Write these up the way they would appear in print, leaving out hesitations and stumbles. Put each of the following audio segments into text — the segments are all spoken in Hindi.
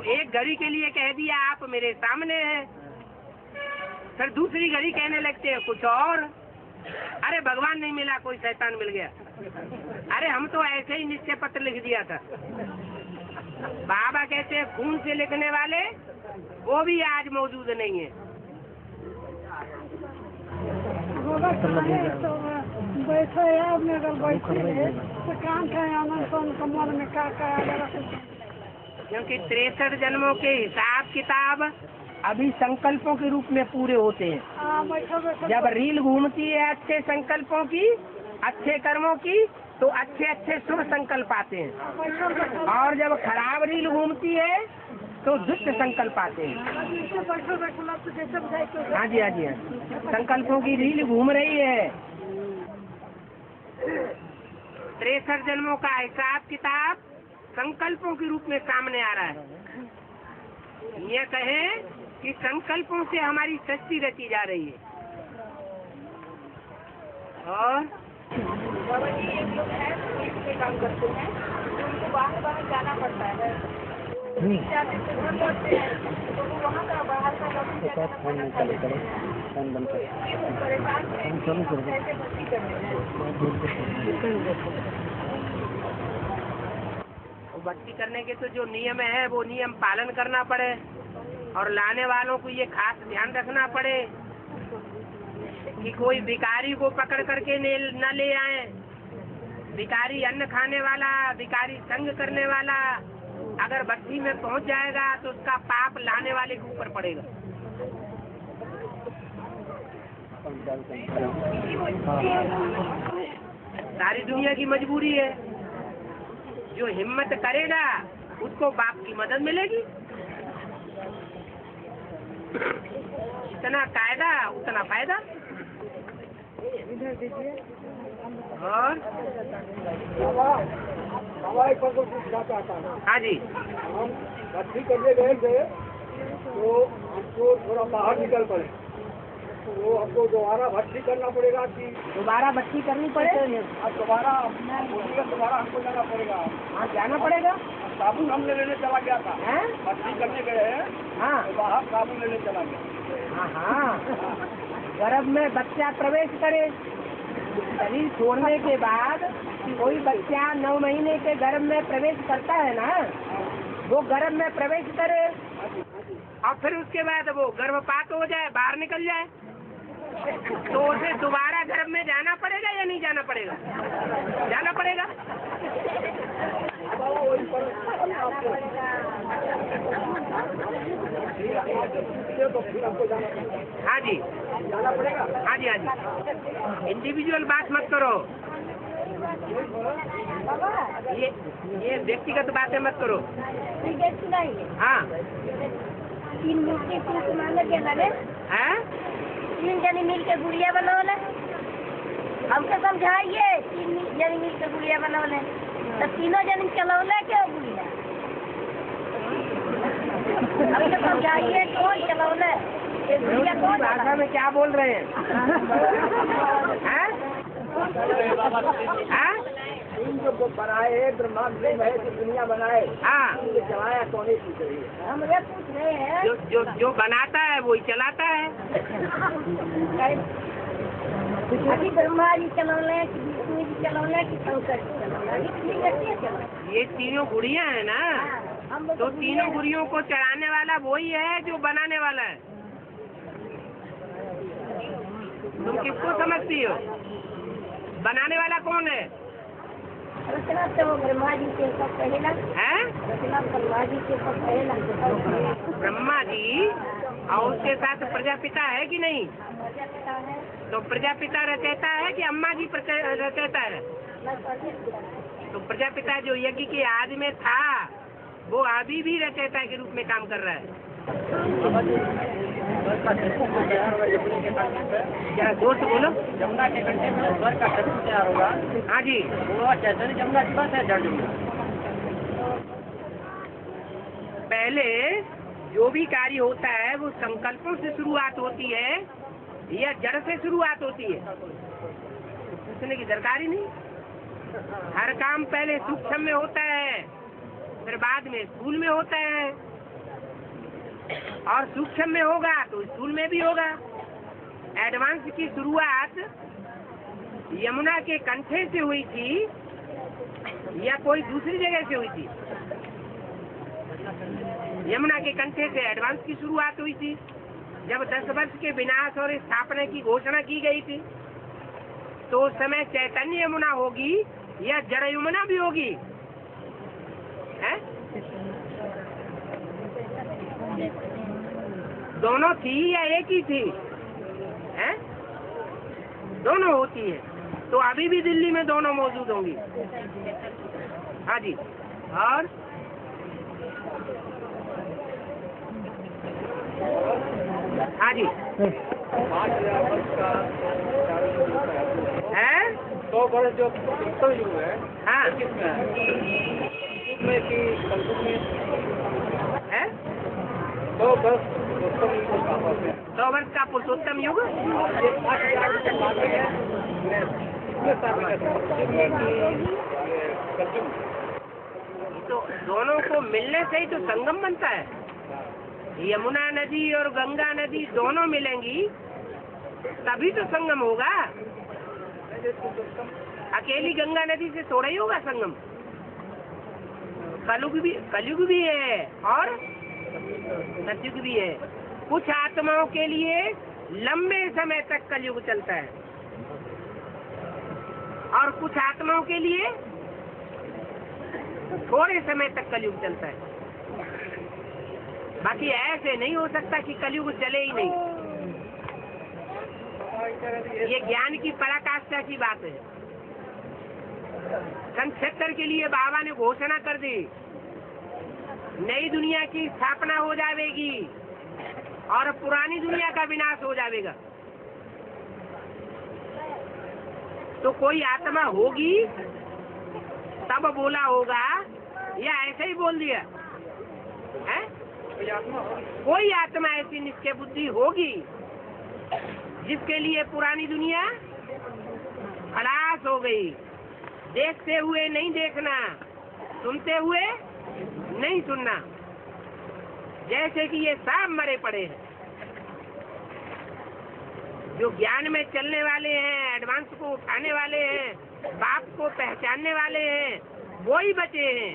एक घड़ी के लिए कह दिया आप मेरे सामने हैं, फिर दूसरी घड़ी कहने लगते हैं कुछ और। अरे भगवान नहीं मिला, कोई शैतान मिल गया। अरे हम तो ऐसे ही निश्चय पत्र लिख दिया था। बाबा कहते हैं खून से लिखने वाले वो भी आज मौजूद नहीं है। बैठे आपने अगर बैठे है तो काम का कमर में क्या क्योंकि 63 जन्मों के हिसाब किताब अभी संकल्पों के रूप में पूरे होते हैं। जब रील घूमती है अच्छे संकल्पों की, अच्छे कर्मों की, तो अच्छे अच्छे शुभ संकल्प आते हैं, और जब खराब रील घूमती है तो दुष्ट संकल्प आते हैं। हाँ जी, हाँ जी, हाँ। संकल्पों की रील घूम रही है। 63 जन्मों का हिसाब किताब संकल्पों के रूप में सामने आ रहा है। ये कहें कि संकल्पों से हमारी सृष्टि रची जा रही है। और काम करते हैं उनको बाहर बाहर जाना पड़ता है, तो वहाँ का बाहर का भक्ति करने के तो जो नियम है वो नियम पालन करना पड़े, और लाने वालों को ये खास ध्यान रखना पड़े कि कोई भिखारी को पकड़ करके न ले आए। भिखारी अन्न खाने वाला, भिखारी संग करने वाला अगर भक्ति में पहुंच जाएगा तो उसका पाप लाने वाले के ऊपर पड़ेगा। सारी दुनिया की मजबूरी है, जो हिम्मत करेगा उसको बाप की मदद मिलेगी। जितना कायदा उतना फायदा। और हाँ जी, हम भक्ति करने गए थे तो हमको थोड़ा बाहर निकल पड़े, तो वो हमको दोबारा भक्ति करना पड़ेगा कि दोबारा भक्ति करनी पड़ेगी। अब दोबारा हमको जाना पड़ेगा। हाँ, जाना पड़ेगा। साबुन हमने लेने चला गया था, भक्ति करने गए हैं। हाँ, तो बाहर साबुन लेने चला गया। हाँ, गर्भ में बच्चा प्रवेश करे, शरीर छोड़ने के बाद कोई बच्चा 9 महीने के गर्भ में प्रवेश करता है ना, वो गर्भ में प्रवेश करे और फिर उसके बाद वो गर्भपात हो जाए, बाहर निकल जाए, तो उसे दोबारा गर्भ में जाना पड़ेगा या नहीं जाना पड़ेगा? जाना पड़ेगा। हाँ जी, जाना पड़ेगा। हाँ जी, हाँ जी। इंडिविजुअल बात मत करो, ये व्यक्तिगत बातें मत करो। हाँ, 3 मूर्ति हैं? 3 जनी मिल के गुड़िया बनौले, हमको समझाइए। 3 जनी मिल के गुड़िया बनौले, तो तीनों जनी चलौले क्यों गुड़िया? हमको समझाइए कौन चलौले, गुड़िया कौन? भाषा में क्या बोल रहे हैं? हैं? हाँ? जो बनाए ब्रह्मा महेश दुनिया बनाए, हाँ, चलाया कौन ही पूछ रही है? हम ये पूछ रहे हैं। जो बनाता है वही चलाता है। अभी ब्रह्मा जी चलौले कि विष्णु जी चलौले कि शंकर जी चलौले? ये तीनों गुड़ियाँ है ना, तो तीनों गुड़ियों को चढ़ाने वाला वही है जो बनाने वाला है। तुम किसको समझती हो? बनाने वाला कौन है? रचना तो ब्रह्मा जी के सब पहला है। रचना ब्रह्मा जी के सब पहला। ब्रह्मा जी और उसके साथ प्रजापिता है कि नहीं? तो प्रजापिता रचयिता है कि अम्मा जी रचयिता है? तो प्रजापिता जो यज्ञ के आदि में था वो अभी भी रचयिता के रूप में काम कर रहा है। क्या जोर से बोलो। जमुना के कंढे में स्वर्ग का शत्रु तैयार होगा। हाँ जी, वो जैसे जमुना की बात है, जड़ जमुना। पहले जो भी कार्य होता है वो संकल्पों से शुरुआत होती है या जड़ से शुरुआत होती है, तो पूछने की दरकार ही नहीं। हर काम पहले सूक्ष्म में होता है, फिर बाद में स्थूल में होता है, और सूक्ष्म में होगा तो स्थूल में भी होगा। एडवांस की शुरुआत यमुना के कंठे से हुई थी या कोई दूसरी जगह से हुई थी? यमुना के कंठे से एडवांस की शुरुआत हुई थी जब 10 वर्ष के विनाश और स्थापना की घोषणा की गई थी। तो उस समय चैतन्य यमुना होगी या जड़ यमुना भी होगी? है? दोनों थी या एक ही थी? है? दोनों होती है। तो अभी भी दिल्ली में दोनों मौजूद होंगी। हाँ जी। और हाँ जी है 100 वर्ष जो उत्तर युग है, हाँ किसमें है? में कि कलयुग में है 100 वर्ष उत्तर युग को कहा जाता है। 100 वर्ष का पुरुषोत्तम युग। ये 5000 की बातें हैं, इसमें स्थापित है कलयुग। तो दोनों को मिलने से ही तो संगम बनता है। यमुना नदी और गंगा नदी दोनों मिलेंगी तभी तो संगम होगा। अकेली गंगा नदी से थोड़ा ही होगा संगम। कलयुग भी है और सतयुग भी है। कुछ आत्माओं के लिए लंबे समय तक कलयुग चलता है और कुछ आत्माओं के लिए थोड़े समय तक कलयुग चलता है। बाकी ऐसे नहीं हो सकता कि कलयुग चले ही नहीं। ये ज्ञान की पराकाष्ठा की बात है। सन 76 के लिए बाबा ने घोषणा कर दी, नई दुनिया की स्थापना हो जाएगी और पुरानी दुनिया का विनाश हो जाएगा। तो कोई आत्मा होगी तब बोला होगा या ऐसे ही बोल दिया है? कोई आत्मा ऐसी निश्चय बुद्धि होगी जिसके लिए पुरानी दुनिया खलास हो गई। देखते हुए नहीं देखना, सुनते हुए नहीं सुनना, जैसे कि ये सब मरे पड़े हैं। जो ज्ञान में चलने वाले हैं, एडवांस को उठाने वाले हैं, बाप को पहचानने वाले हैं, वो ही बचे हैं,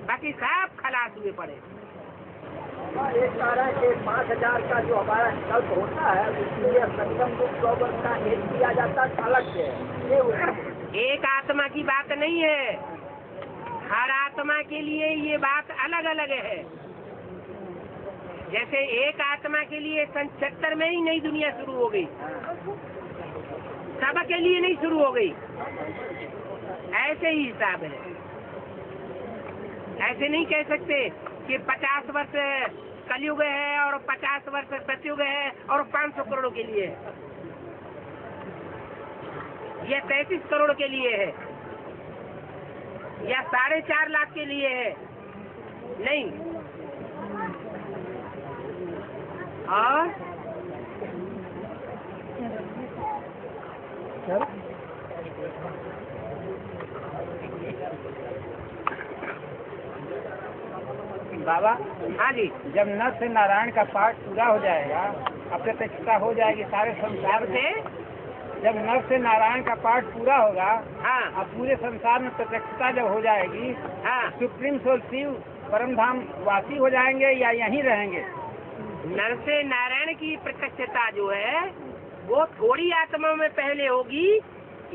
बाकी सब खलास हुए पड़े। एक कारण है कि 5000 का जो हमारा कल्प होता है उसके लिए संगम को 100 वर्ष का एक किया जाता है अलग से। एक आत्मा की बात नहीं है, हर आत्मा के लिए ये बात अलग अलग है। जैसे एक आत्मा के लिए सन 76 में ही नई दुनिया शुरू हो गई, सब के लिए नहीं शुरू हो गई। ऐसे ही हिसाब है। ऐसे नहीं कह सकते कि 50 वर्ष कलयुग है और 50 वर्ष सतयुग है और 500 करोड़ के लिए है, या 33 करोड़ के लिए है, या 4.5 लाख के लिए है। नहीं। और बाबा, हाँ जी, जब नर से नारायण का पाठ पूरा हो जाएगा, अप्रत्यक्षता हो जाएगी सारे संसार से जब नर से नारायण का पाठ पूरा होगा, हाँ अब पूरे संसार में प्रत्यक्षता जब हो जाएगी, हाँ, सुप्रीम सोल शिव परम धाम वासी हो जाएंगे या यहीं रहेंगे? नर से नारायण की प्रत्यक्षता जो है वो थोड़ी आत्माओं में पहले होगी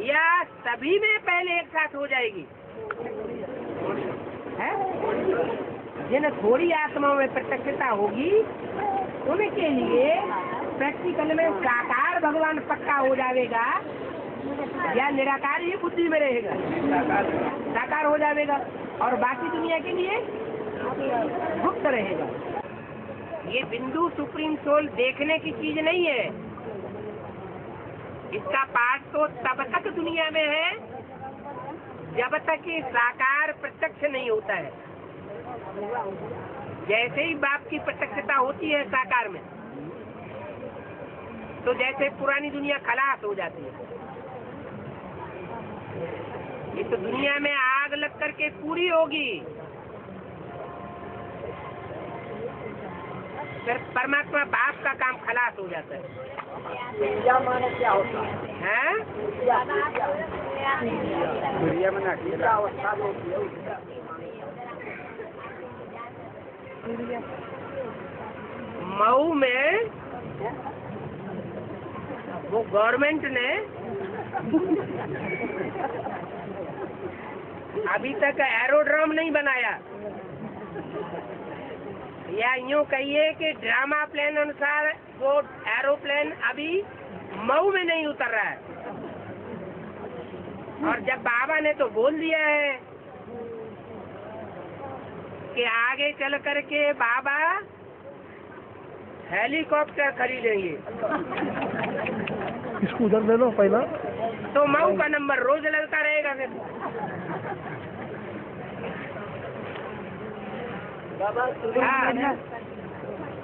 या सभी में पहले एक साथ हो जाएगी? है? जिन थोड़ी आत्माओं में प्रत्यक्षता होगी उनके लिए प्रैक्टिकल में साकार भगवान पक्का हो जाएगा या निराकार ही बुद्धि में रहेगा? साकार हो जाएगा और बाकी दुनिया के लिए गुप्त रहेगा। ये बिंदु सुप्रीम सोल देखने की चीज नहीं है। इसका पाठ तो तब तक दुनिया में है जब तक ये साकार प्रत्यक्ष नहीं होता है। जैसे ही बाप की प्रत्यक्षता होती है साकार में, तो जैसे पुरानी दुनिया खलास हो जाती है। इस दुनिया में आग लग करके पूरी होगी फिर परमात्मा बाप का काम खलास हो जाता है। तुरिया माने क्या होता है? हैं? तुरिया माने क्या अवस्था होती है उसका? मऊ में वो गवर्नमेंट ने अभी तक एरोड्रोम नहीं बनाया, या यूँ कहिए कि ड्रामा प्लान अनुसार वो एरोप्लेन अभी मऊ में नहीं उतर रहा है। और जब बाबा ने तो बोल दिया है कि आगे चल करके बाबा हेलीकॉप्टर खरीदेंगे, इसको उधर ले लो पहला। तो मऊ का नंबर रोज लगता रहेगा फिर। बाबा हाँ।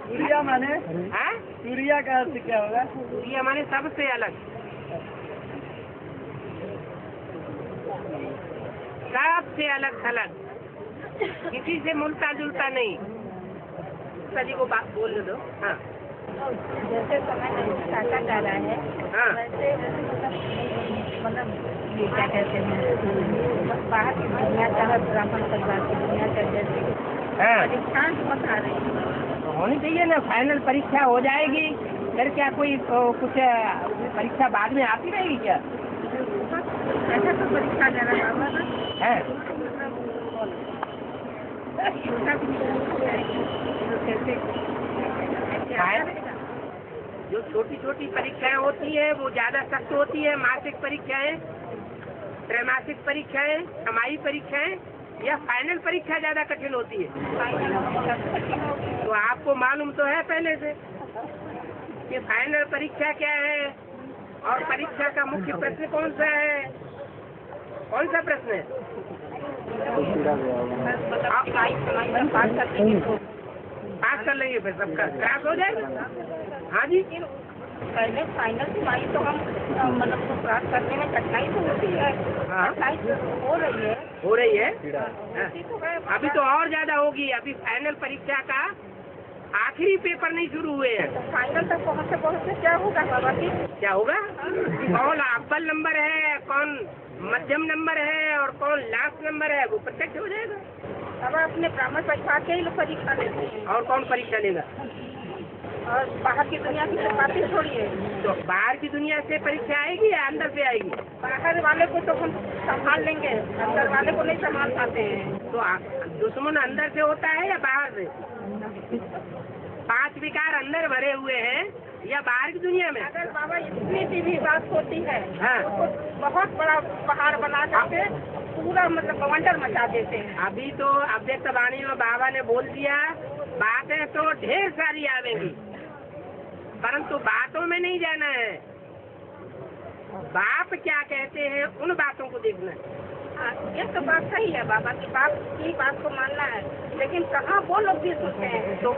तुरिया माने हाँ? तुरिया का अर्थ क्या होगा? ये हमारे सबसे अलग, सबसे अलग थलग, किसी से मिलता जुलता नहीं। सजी को बात बोल दो। हाँ जैसे समय काटा जा रहा है, हाँ वैसे मतलब ये क्या कहते हैं, बाहर की दुनिया चाहे ब्राह्मण परिवार की दुनिया चाहे जैसे हाँ परीक्षाएं बता रही है। तो होनी चाहिए ना। फाइनल परीक्षा हो जाएगी, फिर क्या कोई कुछ परीक्षा बाद में आती रहेगी क्या? ऐसा तो परीक्षा ले रहा है बाबा है जो छोटी छोटी परीक्षाएं होती हैं वो ज्यादा सख्त होती है। मासिक परीक्षाएं, त्रैमासिक परीक्षाएं, छमाही परीक्षाएं या फाइनल परीक्षा ज्यादा कठिन होती है। तो आपको मालूम तो है पहले से कि फाइनल परीक्षा क्या है और परीक्षा का मुख्य प्रश्न कौन सा है। कौन सा प्रश्न है? पास कर लेंगे फिर सबका क्रैश हो जाएगा। हाँ जी, पहले फाइनल छमाही तो हम मतलब को प्राप्त करने में कठिनाई तो होती है। हाँ। कठिनाई तो हो रही है। हो रही है। होती तो है। अभी तो और ज्यादा होगी। अभी फाइनल परीक्षा का आखिरी पेपर नहीं शुरू हुए हैं। फाइनल तक पहुँचते क्या होगा बाबा जी? क्या होगा? कौन अव्वल नंबर है, कौन मध्यम नंबर है और कौन लास्ट नंबर है वो प्रत्यक्ष हो जाएगा। अब अपने ब्राह्मण परिवार के ही लोग परीक्षा लेते हैं और कौन परीक्षा लेगा? और बाहर की दुनिया की तो बातें छोड़िए। तो बाहर की दुनिया से परीक्षा आएगी या अंदर से आएगी? बाहर वाले को तो हम संभाल लेंगे, अंदर वाले को नहीं संभाल पाते हैं। तो दुश्मन अंदर से होता है या बाहर से? 5 विकार अंदर भरे हुए हैं या बाहर की दुनिया में? अगर बाबा इतनी सी भी बात होती है हाँ। तो बहुत बड़ा पहाड़ बना करके पूरा मतलब बवंडर मचा देते हैं। अभी तो अव्यक्त वाणी में बाबा ने बोल दिया, बातें तो ढेर सारी आवेंगी, परंतु बातों में नहीं जाना है। बाप क्या कहते हैं उन बातों को देखना है। ये तो बात सही है बाबा की बात को मानना है, लेकिन कहाँ वो लोग भी सुनते हैं। तो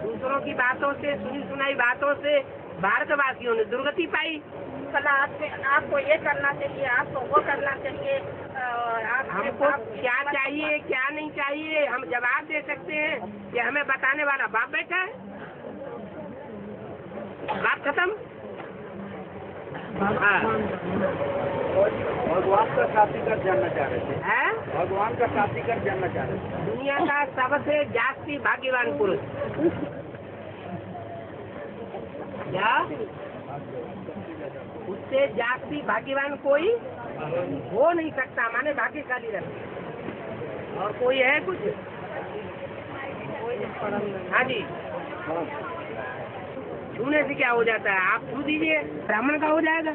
दूसरों की बातों से, सुनी सुनाई बातों से भारतवासियों ने दुर्गति पाई। सलाह आपको ये करना चाहिए, आपको वो करना चाहिए। हमको क्या चाहिए क्या नहीं चाहिए हम जवाब दे सकते हैं कि हमें बताने वाला बाप बैठा है। बात खत्म। हाँ। भगवान का साथीगढ़ जानना चाह रहे थे। है भगवान का साथीगढ़ जानना चाह रहे थे। दुनिया का सबसे जास्ती भाग्यवान पुरुष क्या? उससे जास्ती भाग्यवान कोई हो नहीं सकता, माने भाग्यशाली रहता। और कोई है कुछ? हाँ जी। छूने से क्या हो जाता है? आप छू दीजिए, ब्राह्मण का हो जाएगा।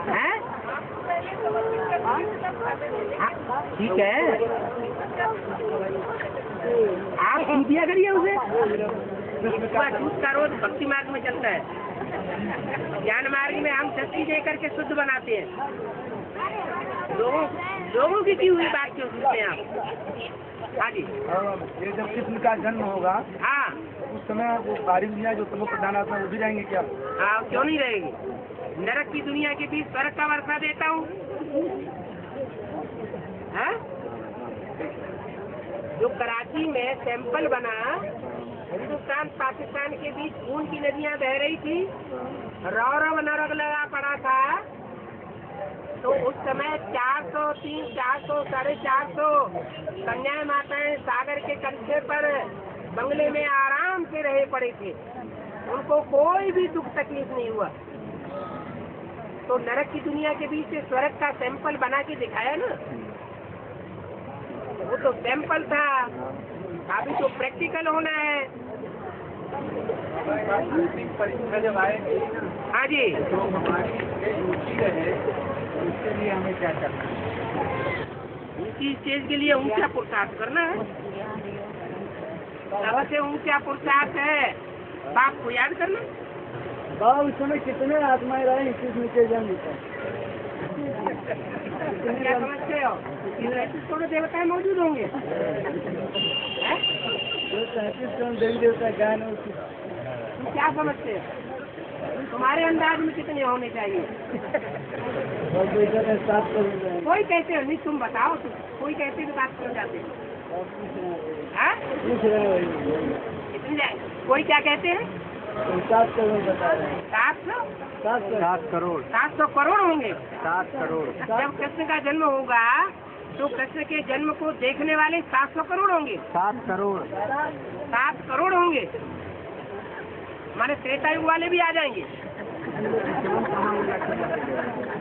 हैं? ठीक है, आप छू दिया करिए उसे। छूट का रोज भक्ति मार्ग में चलता है। ज्ञान मार्ग में हम शक्ति दे करके शुद्ध बनाते हैं। लोगों की हुई बात क्यों सुनते हैं आप? हाँ जी। ये जब कृष्ण का जन्म होगा, हाँ, उस समय वो बाहरी दुनिया जो तमो प्रधान आत्मा वो भी जाएंगे क्या? हाँ, क्यों नहीं रहेगी? नरक की दुनिया के बीच स्वर्ग का वर्षा देता हूँ। जो कराची में टेम्पल बना हिंदुस्तान पाकिस्तान के बीच खून की नदियां बह रही थी, रौरव नरक लगा पड़ा था, तो उस समय 400, 400, 450 कन्याएं माताएं सागर के कंठे पर बंगले में आराम से रहे पड़े थे। उनको कोई भी दुख तकलीफ नहीं हुआ। तो नरक की दुनिया के बीच से स्वर्ग का सैंपल बना के दिखाया ना, वो तो सैंपल था, अभी तो प्रैक्टिकल होना है। परीक्षा जब आएगी, हाँ जी, तो हमारी रुचि रहे, उसके लिए हमें क्या करना है? ऊंची स्टेज के लिए ऊंचा पुरुषार्थ करना है। सबसे ऊंचा पुरुषार्थ है बाप को याद करना। बाबा उस समय कितने आत्माएं रहे इस नीचे जन्म का? क्या समझते हो? थोड़े देवताएं मौजूद होंगे। हैं? जो 37 करोड़ देवी देवता ज्ञान है उसकी तुम क्या समझते हो? तुम्हारे अंदाज में कितने होने चाहिए? और कोई कहते हैं 7 करोड़। कोई कहते हो नहीं, तुम बताओ, तुम कोई कहते हो 7 करोड़ जाते हो? हैं? पूछ रहे हो कितने जाए? कोई क्या कहते हैं? 7 करोड़ बता रहे हैं। 700 करोड़ 700 करोड़ होंगे। 7 करोड़। जब कृष्ण का जन्म होगा तो कृष्ण के जन्म को देखने वाले 700 करोड़ होंगे। 7 करोड़ 7 करोड़ होंगे, हमारे त्रेता युग वाले भी आ जाएंगे।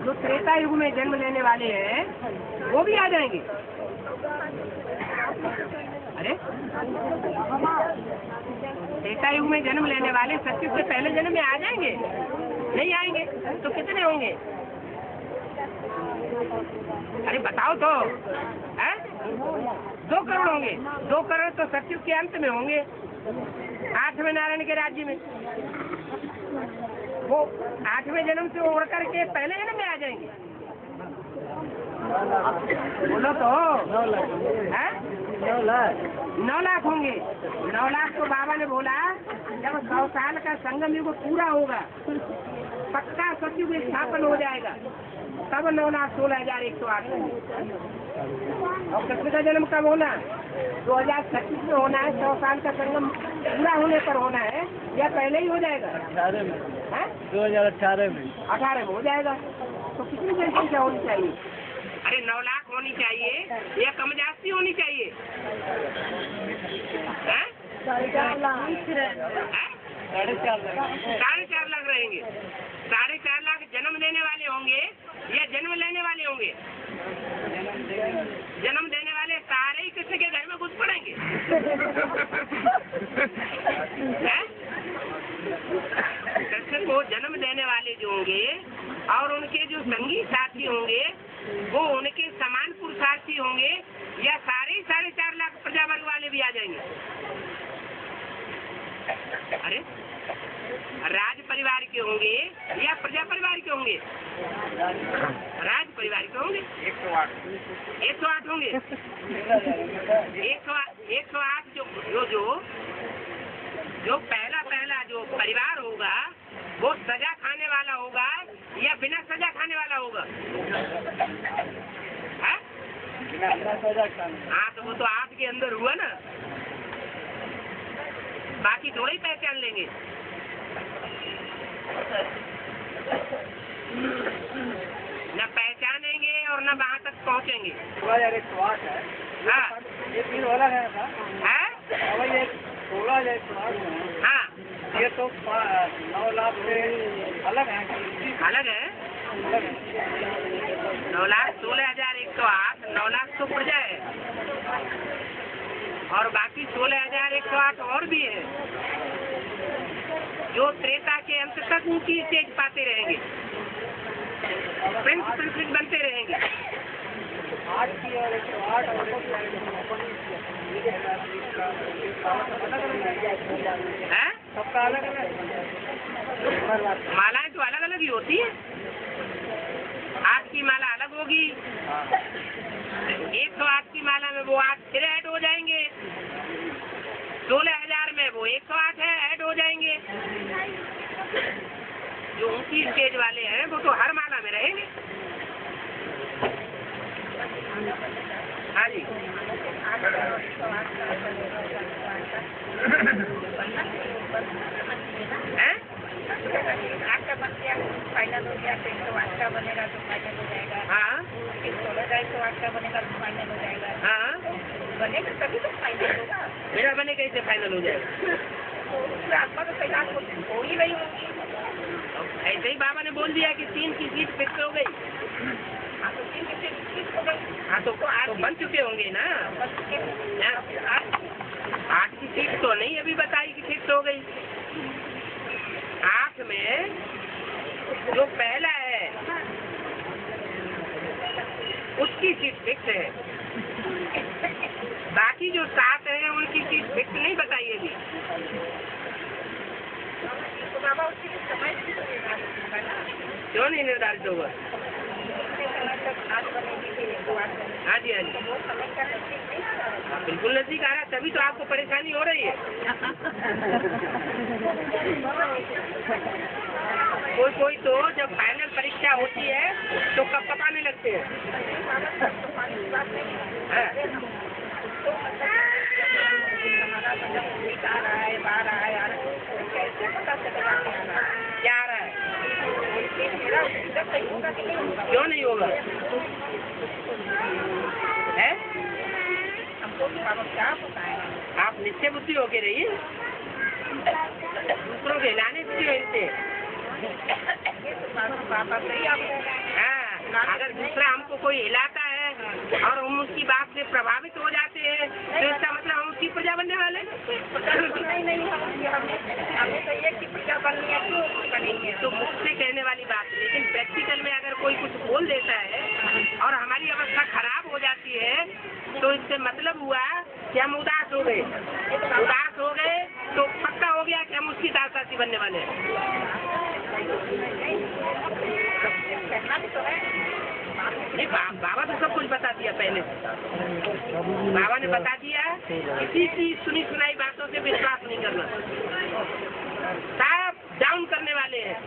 जो त्रेता युग में जन्म लेने वाले हैं वो भी आ जाएंगे। अरे त्रेता युग में जन्म लेने वाले सत्युग से पहले जन्म में आ जाएंगे? नहीं आएंगे तो कितने होंगे? अरे बताओ तो, हैं? 2 करोड़ होंगे। 2 करोड़ तो सत्युग के अंत में होंगे, 8वें नारायण के राज्य में। वो 8वें जन्म से उड़ करके पहले जन्म में आ जाएंगे। बोलो तो, 9 लाख हैं? 9 लाख 9 लाख होंगे। 9 लाख तो बाबा ने बोला जब 100 साल का संगम युग पूरा होगा, पक्का सतयुग स्थापन हो जाएगा, तब 9,16,108 और कृष्ण का जन्म कब होना? 2025 में होना है। 100 साल का संगम पूरा होने पर होना है या पहले ही हो जाएगा? 18 में हैं? 2018 में 18 में हो जाएगा। तो कितनी जनसंख्या होनी चाहिए? अरे 9 लाख होनी चाहिए या कम जास्ती होनी चाहिए? हैं? 4.5 लाख। हैं? 4.5 लाख रहेंगे। 4.5 लाख जन्म देने वाले होंगे या जन्म लेने वाले होंगे? जन्म देने वाले सारे ही कृष्ण के घर में घुस पड़ेंगे। हैं? कृष्ण को जन्म देने वाले जो होंगे और उनके जो संगी साथी होंगे वो उनके समान पुरुषार्थी होंगे या सारे 4.5 लाख प्रजावर्ग वाले भी आ जाएंगे? अरे राज परिवार के होंगे या प्रजा परिवार के होंगे? राज परिवार के होंगे। 108 होंगे। 108 जो पहला जो परिवार होगा वो सजा खाने वाला होगा या बिना सजा खाने वाला होगा? हाँ, तो वो तो आपके अंदर हुआ ना, बाकी थोड़े ही पहचान लेंगे। न पहचानेंगे और न वहाँ तक पहुँचेंगे। 2008 है। हाँ, ये 3 वाला है था। है? और ये 16,008 है। हाँ, ये तो 9 लाख से अलग है। अलग है। 9,16,108, 9 लाख तो प्रजा है और बाकी 16,108 और भी है जो त्रेता के अंत तक ऊंची स्टेज पाते रहेंगे, प्रिंस बनते रहेंगे। 8 की और 108 और हैं? सबका अलग अलग। मालाएं तो अलग अलग ही होती है। 8 की माला अलग होगी, 108 की माला में वो 8 फिर ऐड हो जाएंगे, 16,000 में वो 108 है ऐड हो जाएंगे। जो ऊंची स्टेज वाले हैं वो तो हर माला में रहेंगे। हाँ जी। आपका बन गया फाइनल हो गया, 108 का बनेगा तो फाइनल हो जाएगा। हाँ, फिर 16,208 का बनेगा तो फाइनल हो जाएगा। हाँ, बनेगा तभी तो फाइनल होगा। मेरा बने कैसे फाइनल हो जाएगा? तो आपका तो पहला हो ही रही होगी। ऐसे ही बाबा ने बोल दिया कि 3 की सीट फिक्स हो गई। हाँ, तो 3 की सीट फिक्स हो गई। हाँ, तो बन चुके होंगे ना। 8 की सीट तो नहीं अभी बताई कि फिक्स हो गई। 8 में जो पहला है उसकी सीट फिक्स है, बाकी जो 7 हैं उनकी सीट फिक्स नहीं बताई अभी। तो बाबा उसकी समय क्यों नहीं निर्धारित होगा? हाँ जी, हाँ जी, बिल्कुल नजदीक आ रहा है, तभी तो आपको परेशानी हो रही है। कोई तो जब फाइनल परीक्षा होती है तो कब पकाने लगते हैं। क्या आ रहा है? क्यों नहीं होगा? है? आप निश्चय बुद्धि होके रहिए, दूसरों के हिलाने से इनसे। हाँ, अगर दूसरा हमको कोई हिलाता है और हम उसकी बात से प्रभावित हो जाते हैं तो इसका मतलब हम उसकी प्रजा बनने वाले। नहीं, हमें तो एक की प्रजा बननी है तो मुख से कहने वाली बात, लेकिन प्रैक्टिकल में अगर कोई कुछ बोल देता है और हमारी अवस्था खराब हो जाती है तो इससे मतलब हुआ कि हम उदास हो गए। उदास हो गए तो पक्का हो गया कि हम उसकी दासासी बनने वाले हैं। नहीं, बाबा तो सब कुछ बता दिया पहले से। बाबा ने बता दिया किसी की सुनी सुनाई बातों से विश्वास नहीं करना, सब डाउन करने वाले हैं,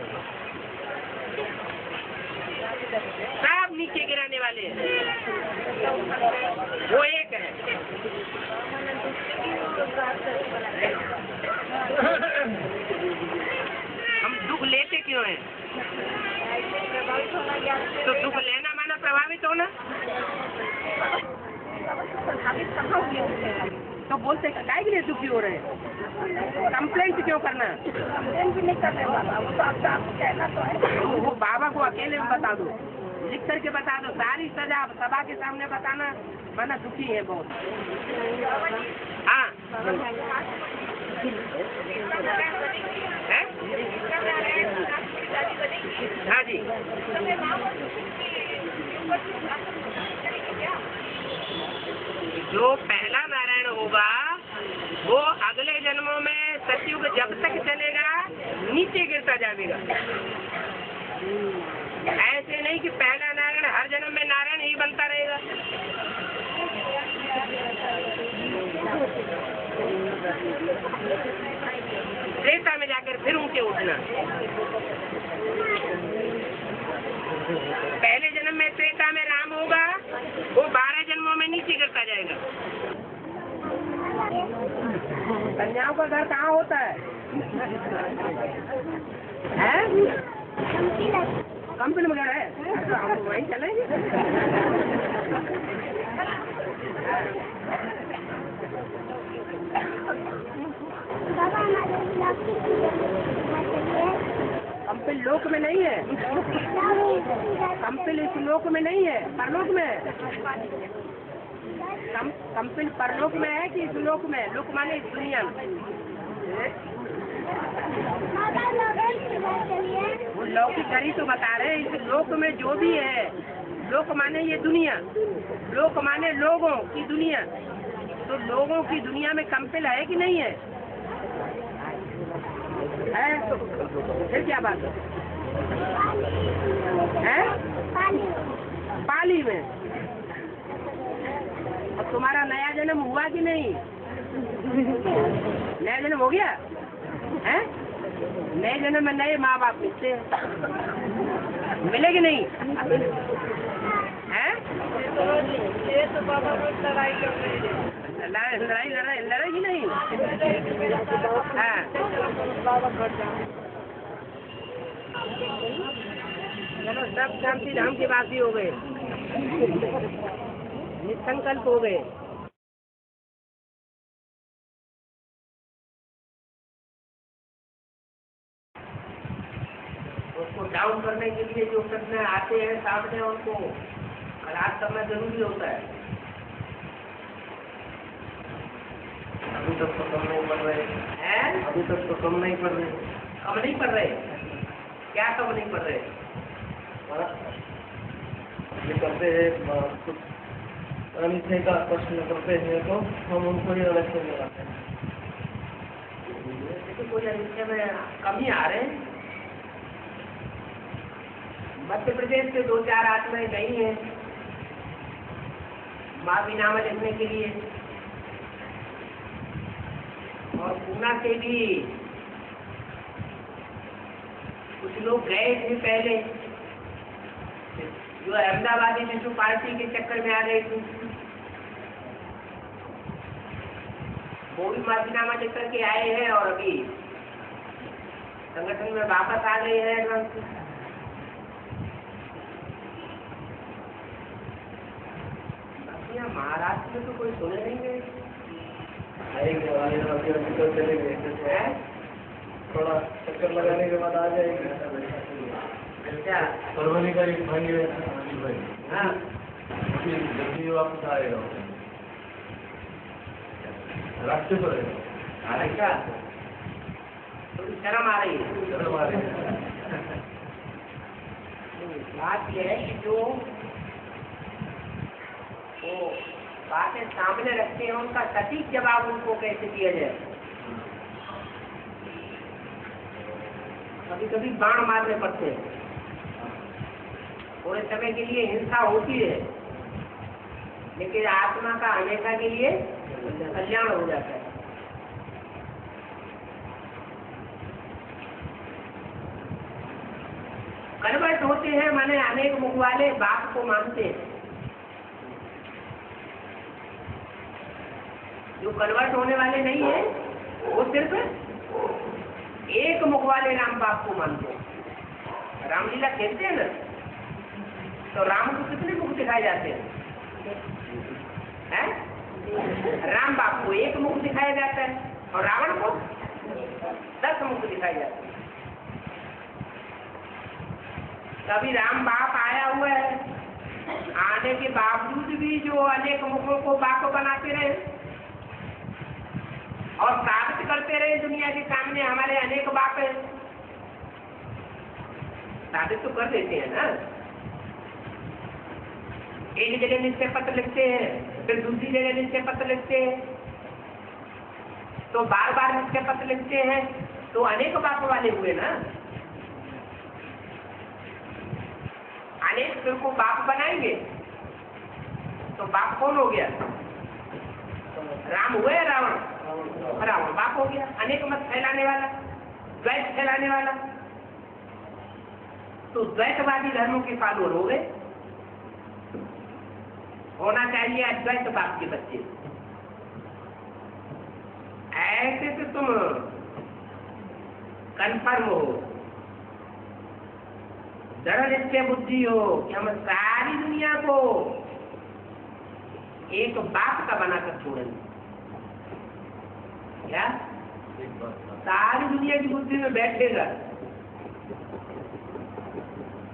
सब नीचे गिराने वाले हैं। वो एक है। हम दुख लेते क्यों हैं? तो दुख लेना माना प्रभावित होना। तो बोलते काय के लिए दुखी हो रहे हैं? कंप्लेंट क्यों करना? कंप्लेंट भी नहीं कर रहे बाबा, वो तो आपको कहना तो है। वो बाबा को अकेले में बता दो, लिख करके बता दो, सारी सजा सभा के सामने बताना माना दुखी है बहुत। हाँ, हाँ जी, जो पहला नारायण होगा वो अगले जन्मों में सतयुग जब तक चलेगा नीचे गिरता जाएगा। ऐसे नहीं कि पहला नारायण हर जन्म में नारायण ही बनता रहेगा। त्रेता में जाकर फिर ऊंचे उठना। पहले जन्म में त्रेता में राम होगा, वो 12 जन्मों में नीचे गिरता जाएगा। कन्याओं का घर कहाँ होता है? कंपनी वगैरह है, तो हम वहीं चलेंगे। कंपिल लोक में नहीं है, कंपिल इस लोक में नहीं है, परलोक में है। कंपिल परलोक में है कि इस लोक में? लोक माने इस दुनिया में। वो लौकिक तो बता रहे हैं, इस लोक में जो भी है, लोक माने ये दुनिया, लोक माने लोगों की दुनिया। तो लोगों की दुनिया में कंपिल है कि नहीं है? फिर क्या बात है? पाली में। अब तुम्हारा नया जन्म हुआ कि नहीं? नया जन्म हो गया है? नए जन्म में नए माँ बाप मिलते हैं, मिलेगी नहीं है? तो बाबा रोज लड़ाई कर रहे हैं। लड़ाई नहीं। हाँ चलो सब शांति धाम के वासी हो गए, निसंकल्प हो गए। उसको डाउन करने के लिए जो प्रश्न आते हैं सामने, उनको खलास करना जरूरी होता है। अभी तक तो कम नहीं पड़ रहे हैं? अभी तक तो कम नहीं पड़ रहे। कम नहीं पड़ रहे? क्या कम नहीं पड़ रहे? ये करते हैं कुछ अनिश्चय का प्रश्न करते हैं तो हम उनको ही अलग से लगाते हैं। लेकिन कोई अनिश्चय में कमी आ रहे हैं। मध्य प्रदेश से 2-4 आत्माएं गई हैं माँ बीनामा लिखने के लिए, और पूना से भी कुछ लोग गए थे पहले, जो अहमदाबादी विश्व पार्टी के चक्कर में आ गई थी, वो भी माफीनामा लिख करके आए हैं और अभी संगठन में वापस आ गए हैं एडवांस से। महाराष्ट्र में तो कोई सुने नहीं गए। चले गए, थोड़ा चक्कर लगाने के बाद आ जाएगी। अच्छा परवनी का एक भाई है भाई, हाँ जल्दी वापस आएगा, रास्ते पर है। अच्छा थोड़ी शर्म आ रही है। शर्म आ रही है। बात यह है कि जो वो बातें सामने रखते हैं उनका सटीक जवाब उनको कैसे दिया जाए। कभी कभी बाण मारने पड़ते हैं, थोड़े समय के लिए हिंसा होती है, लेकिन आत्मा का हमेशा के लिए कल्याण हो जाता है। कन्वर्ट होते हैं माने अनेक मुख वाले बाप को मानते हैं। जो कन्वर्ट होने वाले नहीं है वो सिर्फ एक मुख वाले राम बाप को मानते हैं। रामलीला खेलते हैं ना, तो राम को कितने मुख दिखाए जाते हैं? राम बाप को एक मुख दिखाया जाता है और रावण को 10 मुख दिखाए जाते हैं। तभी राम बाप आया हुआ है, आने के बावजूद भी जो अनेक मुखों को बाप बनाते रहे और साबित करते रहे दुनिया के सामने हमारे अनेक बाप हैं। साबित तो कर देते हैं ना। एक जगह निश्चय पत्र लिखते हैं, फिर दूसरी जगह निश्चय पत्र लिखते हैं, तो बार बार निश्चय पत्र लिखते हैं, तो अनेक बाप वाले हुए ना। अनेक फिर को बाप बनाएंगे तो बाप कौन हो गया? राम हुए या रावण? रावण बाप हो गया। अनेक मत फैलाने वाला, द्वैत फैलाने वाला, तो द्वैतवादी धर्मों के फॉलोअर हो गए। होना चाहिए अद्वैत बाप के बच्चे। ऐसे तो तुम कंफर्म हो, दृढ़ निश्चय बुद्धि हो कि हम सारी दुनिया को एक बाप का बनाकर छोड़ेंगे। क्या सारी दुनिया की बुद्धि में बैठेगा?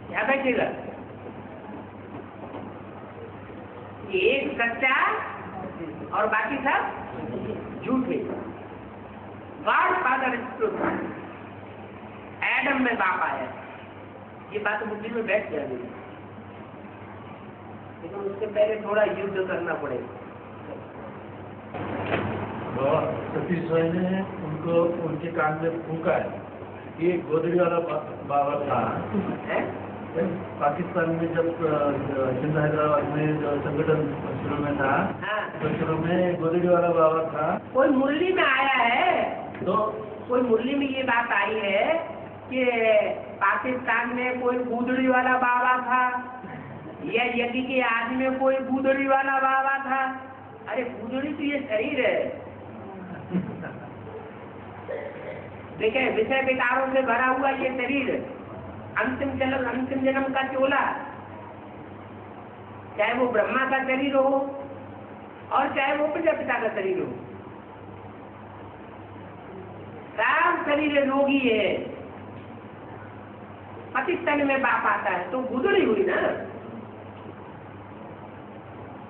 क्या बैठेगा? एक सच्चा और बाकी सब झूठे। गॉड फादर एडम में बाप आया, ये बात बुद्धि में बैठ जाएगी, लेकिन उससे पहले थोड़ा युद्ध करना पड़ेगा। सतीश भाई ने उनको उनके कान में फूंका है। ये गोदड़ी वाला बाबा था पाकिस्तान में, जब सिंध हैदराबाद में जो संगठन शुरू में था, तो शुरू में गोदड़ी वाला बाबा था। कोई मुरली में आया है, तो कोई मुरली में ये बात आई है कि पाकिस्तान में कोई गुदड़ी वाला बाबा था, या यज्ञ के आदि में कोई गुदड़ी वाला बाबा था। अरे पूजड़ी तो ये शरीर है, देखे विषय विकारों से भरा हुआ ये शरीर, अंतिम जन्म का चोला, चाहे वो ब्रह्मा का शरीर हो और चाहे वो प्रजापिता का शरीर हो, सब शरीर रोगी है। पति तन में बाप आता है तो गुजरी हुई ना।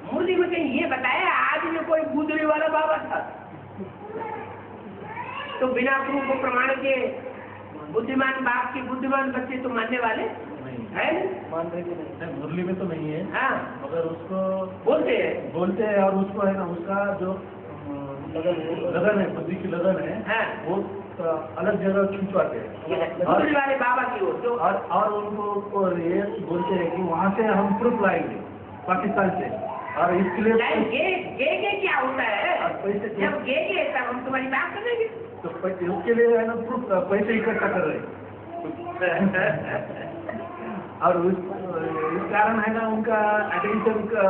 मुरली में कहीं ये बताया आज में कोई गुजरी वाला बाबा था तो बिना प्रूफ प्रमाण के बुद्धिमान बाप के बुद्धिमान बच्चे तो मानने वाले है मान रहे कि नहीं? मुरली में तो नहीं है। हाँ, मगर उसको बोलते हैं और उसको है ना, उसका जो लगन है, बुद्धि की लगन है, हाँ। वो अलग जगह खिंचवाते हैं गुजरी वाले बाबा की हो तो और उनको ये बोलते हैं कि वहाँ से हम प्रूफ लाएंगे पाकिस्तान से, और इसके लिए गे क्या होता है, पैसे जब गे तब हम तुम्हारी बात करेंगे। तो उसके लिए है ना प्रूफ पैसे इकट्ठा कर रहे हैं और इस कारण है ना उनका अटेंशन का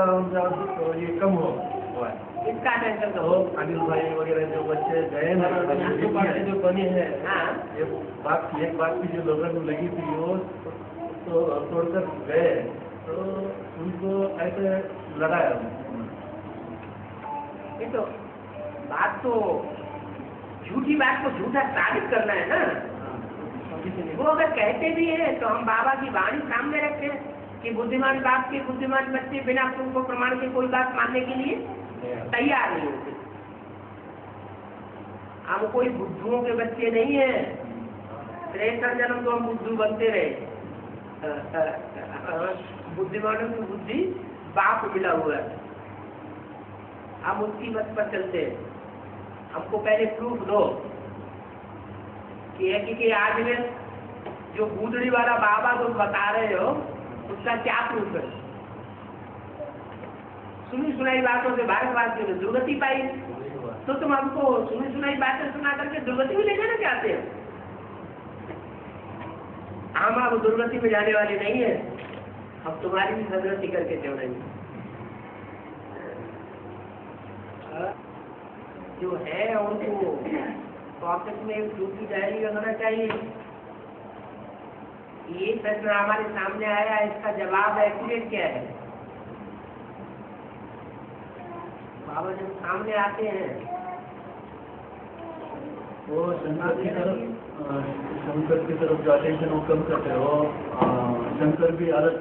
ये कम हुआ है। इसका टेंशन तो तो अनिल भाई वगैरह जो बच्चे गए ना, जो बने हैं, हाँ। एक बात की जो लगन लगी थी वो तो तोड़कर गए, तो उनको ऐसे लगाया। ये तो बात तो झूठी बात को झूठा साबित करना है ना। वो अगर कहते भी हैं तो हम बाबा की वाणी सामने रखते हैं कि बुद्धिमान बाप के बुद्धिमान बच्चे बिना प्रूफ प्रमाण के कोई बात मानने के लिए तैयार नहीं होते। हम कोई बुद्धुओं के बच्चे नहीं हैं। त्रेसठ जन्म तो हम बुद्धू बनते रहे, बुद्धिमानों की बुद्धि बाप मिला हुआ है, हम उसकी मत पर चलते हैं। हमको पहले प्रूफ दो कि आज में जो गुदड़ी वाला बाबा तुम बता रहे हो उसका क्या प्रूफ है। सुनी सुनाई बातों से भारतवासियों ने दुर्गति पाई, तो तुम हमको सुनी सुनाई बातें सुना करके दुर्गति में ले जाना चाहते हो। हम अब दुर्गति में जाने वाले नहीं है, हम तुम्हारी भी सदगति करके छोड़ेंगे। जो है उनको पॉकेट में एक छोटी डायरी रखना चाहिए। ये प्रश्न हमारे सामने आया, इसका जवाब एक्यूरेट क्या है। बाबा जब सामने आते हैं वो शंकर की तरफ जो अटेंशन वो कम करते हो, शंकर भी अलग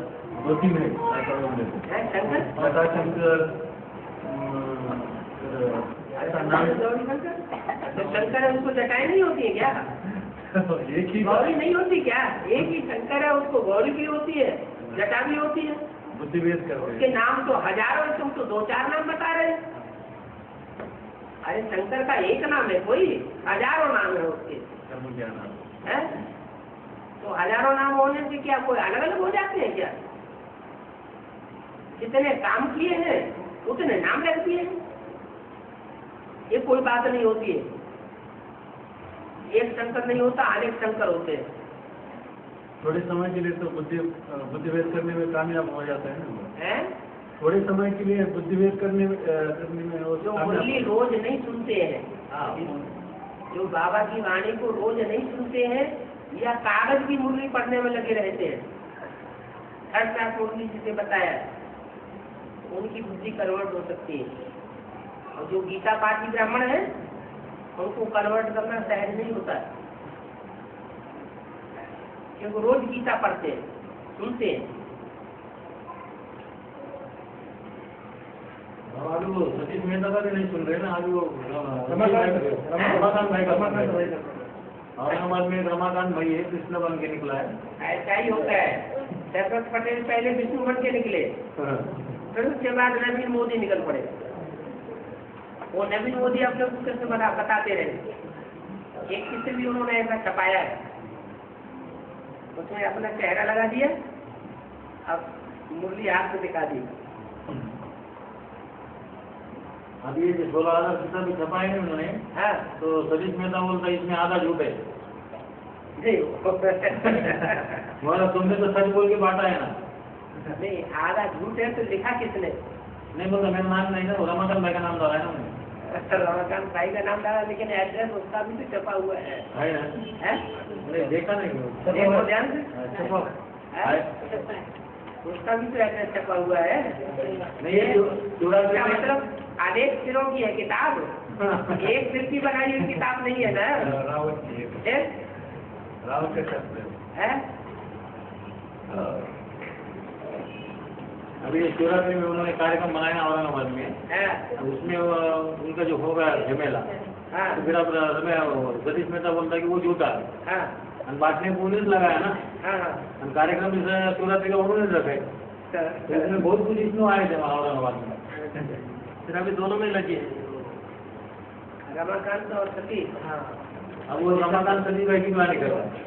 गति में शंकर ऐसा नाम शंकर है, उसको जटाएं नहीं होती है क्या? एक ही गौरी नहीं होती क्या? एक ही शंकर है, उसको गौरी भी होती है, जटा भी होती है। बुद्धिवेद करते उसके नाम तो हजारों है, तुम तो दो चार नाम बता रहे हैं। अरे शंकर का एक नाम है, कोई हजारों नाम है उसके है? तो हजारों नाम होने से क्या कोई अलग अलग हो जाते हैं क्या? जितने काम किए हैं उतने नाम रख दिए हैं। ये कोई बात नहीं होती है। एक शंकर नहीं होता, अनेक शंकर होते हैं। थोड़े समय के लिए तो बुद्धिवेद करने में कामयाब हो जाता है ना, हैं? थोड़े समय के लिए बुद्धिवेद करने में वो जो मुरली रोज नहीं सुनते हैं, जो बाबा की वाणी को रोज नहीं सुनते हैं या कागज की मुरली पढ़ने में लगे रहते हैं, थर्ड क्लास मुरली जिसे बताया, उनकी बुद्धि कन्वर्ट हो सकती है। और जो गीता पाठी ब्राह्मण है उनको कन्वर्ट करना सहज नहीं होता है, क्योंकि रोज गीता पढ़ते हैं, सुनते हैं। आज वो सतीश मेहता का भी नहीं सुन रहे ना, आज वो औरंगाबाद में रमाकांत भाई है, कृष्ण बन के निकला है। ऐसा ही होता है। दशरथ पटेल पहले विष्णु बन के निकले, फिर उसके बाद नवीन मोदी निकल पड़े। वो नवीन मोदी अपने पुस्तक से बताते रहे। एक किस्से भी उन्होंने ऐसा छपाया है, उसमें अपना चेहरा लगा दिया, अब मुरली हाथ में दिखा दी। अभी ये 16,000 किताब भी छपाए हैं उन्होंने, हाँ तो सतीश मेहता बोलता है इसमें आधा झूठ है। नहीं तुमने तो सच बोल के बांटा है ना। नहीं, आधा झूठ है तो लिखा किसने? नहीं बोलता मेरा नाम नहीं था, रमाकांत भाई का नाम डाला है ना मैंने। रमाकांत भाई का नाम डाला, लेकिन एड्रेस उसका भी तो छपा हुआ है। हैं? नहीं देखा नहीं देखो ध्यान से। छपा हैं? उसका भी तो एड्रेस छपा हुआ है। नहीं ये जोड़ा इसका मतलब अनेक सिरों की है किताब, एक सिर की बनाई हुई किताब नहीं है ना। रावत की हैं? रावत के शब्द हैं? अभी ये शिवरात्रि में उन्होंने कार्यक्रम बनाया औरंगाबाद में, हैं? उसमें उनका जो होगा झमेला, हाँ तो फिर अब सतीश मेहता बोलता है कि वो झूठा है, हाँ और बांटने को उन्होंने लगाया ना, हाँ और कार्यक्रम इस शिवरात्रि का उन्होंने रखे, तो इसमें बहुत कुछ इसमें आए थे वहाँ औरंगाबाद में, फिर अभी दोनों में लगे। रमाकांत और सतीश। हाँ अब वो रमाकांत सतीश भाई की कहानी कर रहा है।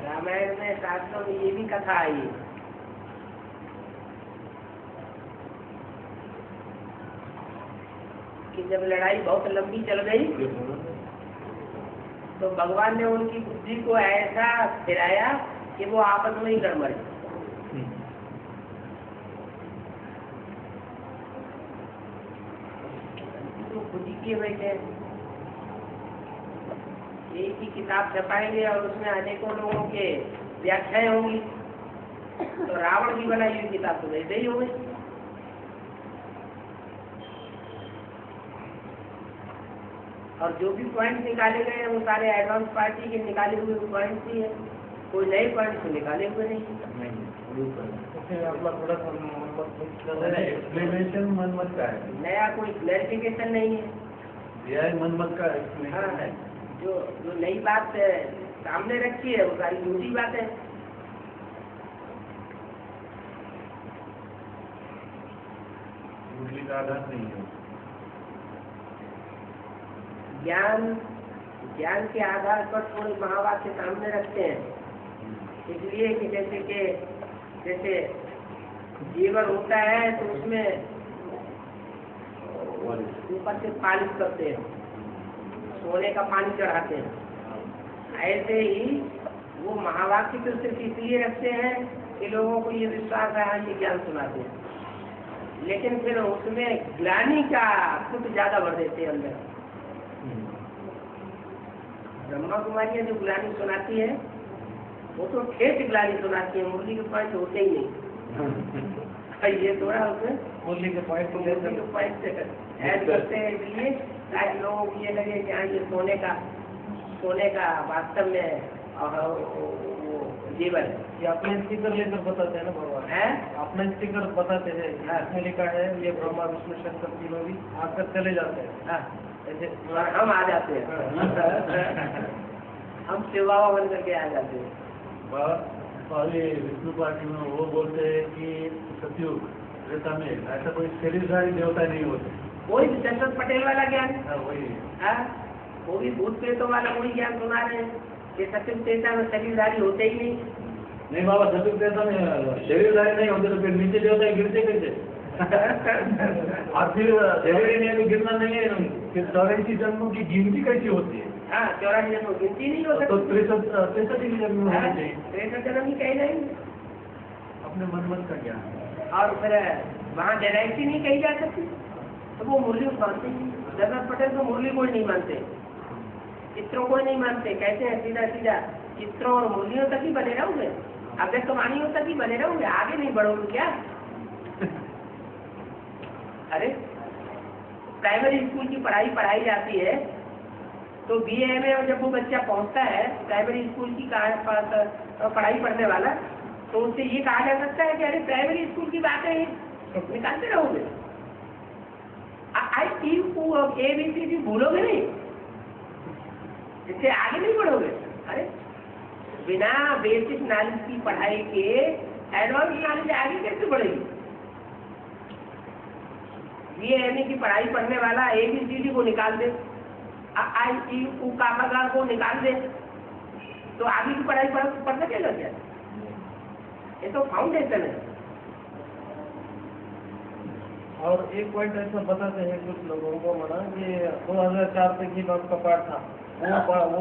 रामायण में शास्त्रों में ये भी कथा आई है कि जब लड़ाई बहुत लंबी चल गई तो भगवान ने उनकी बुद्धि को ऐसा फिराया कि वो आपस में ही लड़ मरे। तो खुद ही किए बैठे हैं। एक ही किताब छपाएंगे और उसमें अनेकों लोगों के व्याख्याएं होंगी, तो रावण की बनाई हुई किताब तो वैसे ही हो गई। और जो भी पॉइंट निकाले गए हैं वो सारे एडवांस पार्टी के निकाले हुए पॉइंट ही है, कोई नए पॉइंट तो निकाले हुए नहीं। आपला थोड़ा एक्सप्लेनेशन मनमत का है, नया कोई क्लैरिफिकेशन नहीं है। यह मनमत का हाँ, एक्सप्लेनेशन है। जो जो नई बात सामने रखी है वो सारी झूठी बात है। मुरली का आधार नहीं है। ज्ञान के आधार पर थोड़े महावाक्य सामने रखते हैं, इसलिए कि जैसे जीवन होता है तो उसमें ऊपर से पालिश करते हैं, सोने का पानी चढ़ाते हैं। ऐसे ही वो महावाक्य तो सिर्फ इसलिए रखते हैं कि लोगों को ये विश्वास है ये ज्ञान सुनाते हैं, लेकिन फिर उसमें ग्लानि का कुछ ज्यादा भर देते हैं अंदर। ब्रह्मा कुमारियाँ जो ग्लानि सुनाती है वो तो ठेठ ग्लानि सुनाती है, मुरली के पॉइंट होते ही नहीं। ये थोड़ा उसमें मुरली के पॉइंट ऐड करते हैं, इसलिए ताकि लोगों को ये लगे कि हाँ ये सोने का वास्तव में जीवन है। ये अपने स्टिकर लेकर बताते हैं ना भगवान है अपना स्टिकर बताते हैं, इसमें लिखा है ये ब्रह्मा विष्णु शंकर तीनों भी आकर चले जाते हैं। हाँ, ऐसे और हम आ जाते हैं। हम सेवावा बन करके आ जाते हैं। पहले विष्णु पार्टी में वो बोलते हैं कि सतयुग त्रेता में ऐसा कोई शरीरधारी देवता नहीं होते। वही दशरथ पटेल वाला ज्ञान, वही हाँ, वो भी भूत प्रेतों वाला वही ज्ञान सुना रहे हैं कि सत्युग त्रेता में शरीरधारी होते ही नहीं बाबा, सतयुग त्रेता में शरीरधारी नहीं होते तो फिर नीचे देवता गिरते कैसे? और फिर शरीर नहीं तो गिरना नहीं है, फिर 84 जन्मों की गिनती कैसी होती है? हाँ, 84 जन्म गिनती नहीं हो तो सकती। 63 जन्म होना चाहिए। 63 जन्म ही कही नहीं, अपने मन का ज्ञान। और फिर वहाँ डायरेक्टली नहीं कही जा सकती, तो वो मुरली मानते ही। दशरथ पटेल तो मुरली कोई नहीं मानते, चित्रों कोई नहीं मानते, कहते हैं सीधा सीधा चित्रों और मुरलियों तक ही बने रहोगे, अव्यक्त वाणियों तक ही बने रहोगे, आगे नहीं बढ़ोगे क्या? अरे प्राइमरी स्कूल की पढ़ाई जाती है तो BA में जब वो बच्चा पहुंचता है प्राइमरी स्कूल की पढ़ाई पढ़ने वाला, तो उससे ये कहा जा सकता है कि अरे प्राइमरी स्कूल की बातें निकालते रहोगे, ABCD भूलोगे नहीं, इससे आगे नहीं बढ़ोगे। अरे बिना बेसिक नॉलेज की पढ़ाई के एडवांस नॉलेज आगे कैसे बढ़ेगी? BA की पढ़ाई पढ़ने वाला ABCD को निकाल दे, IEU को निकाल दे, तो आगे की पढ़ाई पढ़ सकेगा क्या? ये तो फाउंडेशन है। और एक पॉइंट ऐसा बताते हैं कुछ लोगों को मना कि 2004 तक ही बात का पाठ था, वो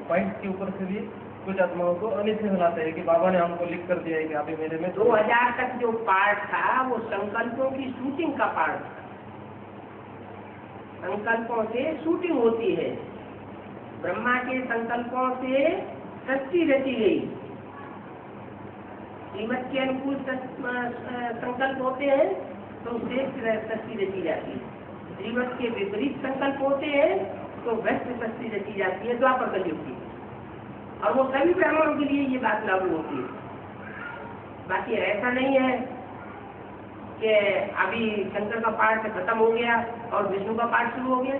पॉइंट के ऊपर से भी कुछ आत्माओं को अनित में मिलाते हैं कि बाबा ने हमको लिख कर दिया है कि आप ही मेरे में 2000 तक जो पार्ट था वो संकल्पों की शूटिंग का पार्ट था। संकल्पों से शूटिंग होती है। ब्रह्मा के संकल्पों से सृष्टि रची गई। श्रीमत के अनुकूल संकल्प होते हैं तो श्रेष्ठ सृष्टि रची जाती है। श्रीमत के विपरीत संकल्प होते हैं तो व्यस्त सृष्टि रची जाती है द्वापर कलयुग की। और वो सभी ब्राह्मणों के लिए ये बात लागू होती है। बाकी ऐसा नहीं है कि अभी शंकर का पाठ खत्म हो गया और विष्णु का पाठ शुरू हो गया।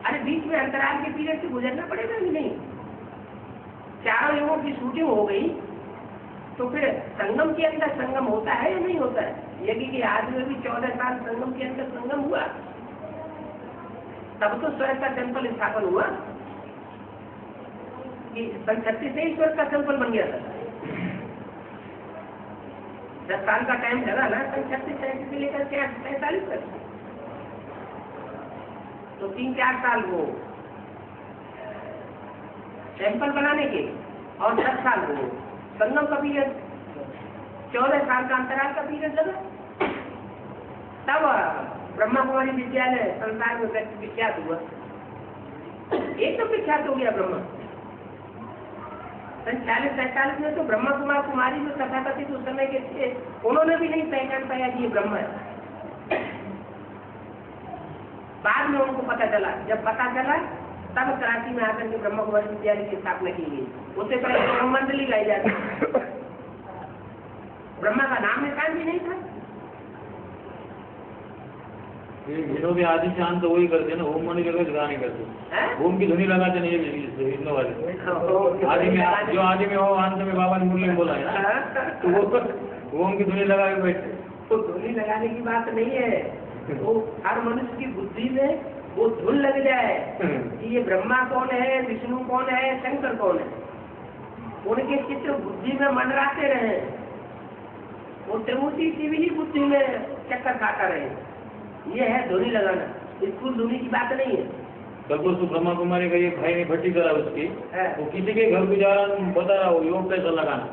अरे बीच में अंतराल के पीरियड से गुजरना पड़ेगा कि नहीं? चारों युगों की शूटिंग हो गई तो फिर संगम के अंदर संगम होता है या नहीं होता है? यज्ञ के आदि में भी 14 साल संगम के अंदर संगम हुआ, तब तो स्वर्ग का टेम्पल स्थापन हुआ कि 36 से ईश्वर का टेम्पल बन गया था। 10 साल का टाइम लगा ना 36 से लेकर के 45 तक, तो 3-4 साल वो टेम्पल बनाने के और 10 साल वो संगम का पीरियड, 14 साल का अंतराल का पीरियड लगा। तब ब्रह्मा कुमारी विद्यालय संसार में विख्यात हुआ। एक तो विख्यात हो गया ब्रह्मा। 40-45 में तो ब्रह्मा कुमार कुमारी जो तथाकथित उस समय के थे उन्होंने भी नहीं पहचान पाया कि ये ब्रह्मा है। बाद में उनको पता चला, जब पता चला तब कराची में आकर के ब्रह्मा कुमारी विद्यालय की स्थापना की गई। उससे पहले तो मंडली गाई जाती। ब्रह्मा का नाम निशान भी नहीं था। ये भी आदि से अंत वही करते ना, ओम मणि लगा गा नहीं करते, ओम की ध्वनि लगाते नहीं इन वाले। आदि में जो आदि में हो अंत में बाबा ने मुरली में बोला है तो वो ओम की ध्वनि लगा के बैठे। तो ध्वनि लगाने की बात नहीं है, वो हर मनुष्य की बुद्धि में वो धुन लग जाए कि ये ब्रह्मा कौन है, विष्णु कौन है, शंकर कौन है। उनके चित्र बुद्धि में मंडराते रहे, वो त्रिमूर्ति शिव ही बुद्धि में चक्कर खाता रहे। ये है ध्वनि लगाना, स्कूल ध्वनि की बात नहीं है। कल को ब्रह्मा कुमारी का ये भाई ने भट्टी करा उसकी, वो किसी के घर भी जा रहा बता रहा हो योग कैसा लगाना।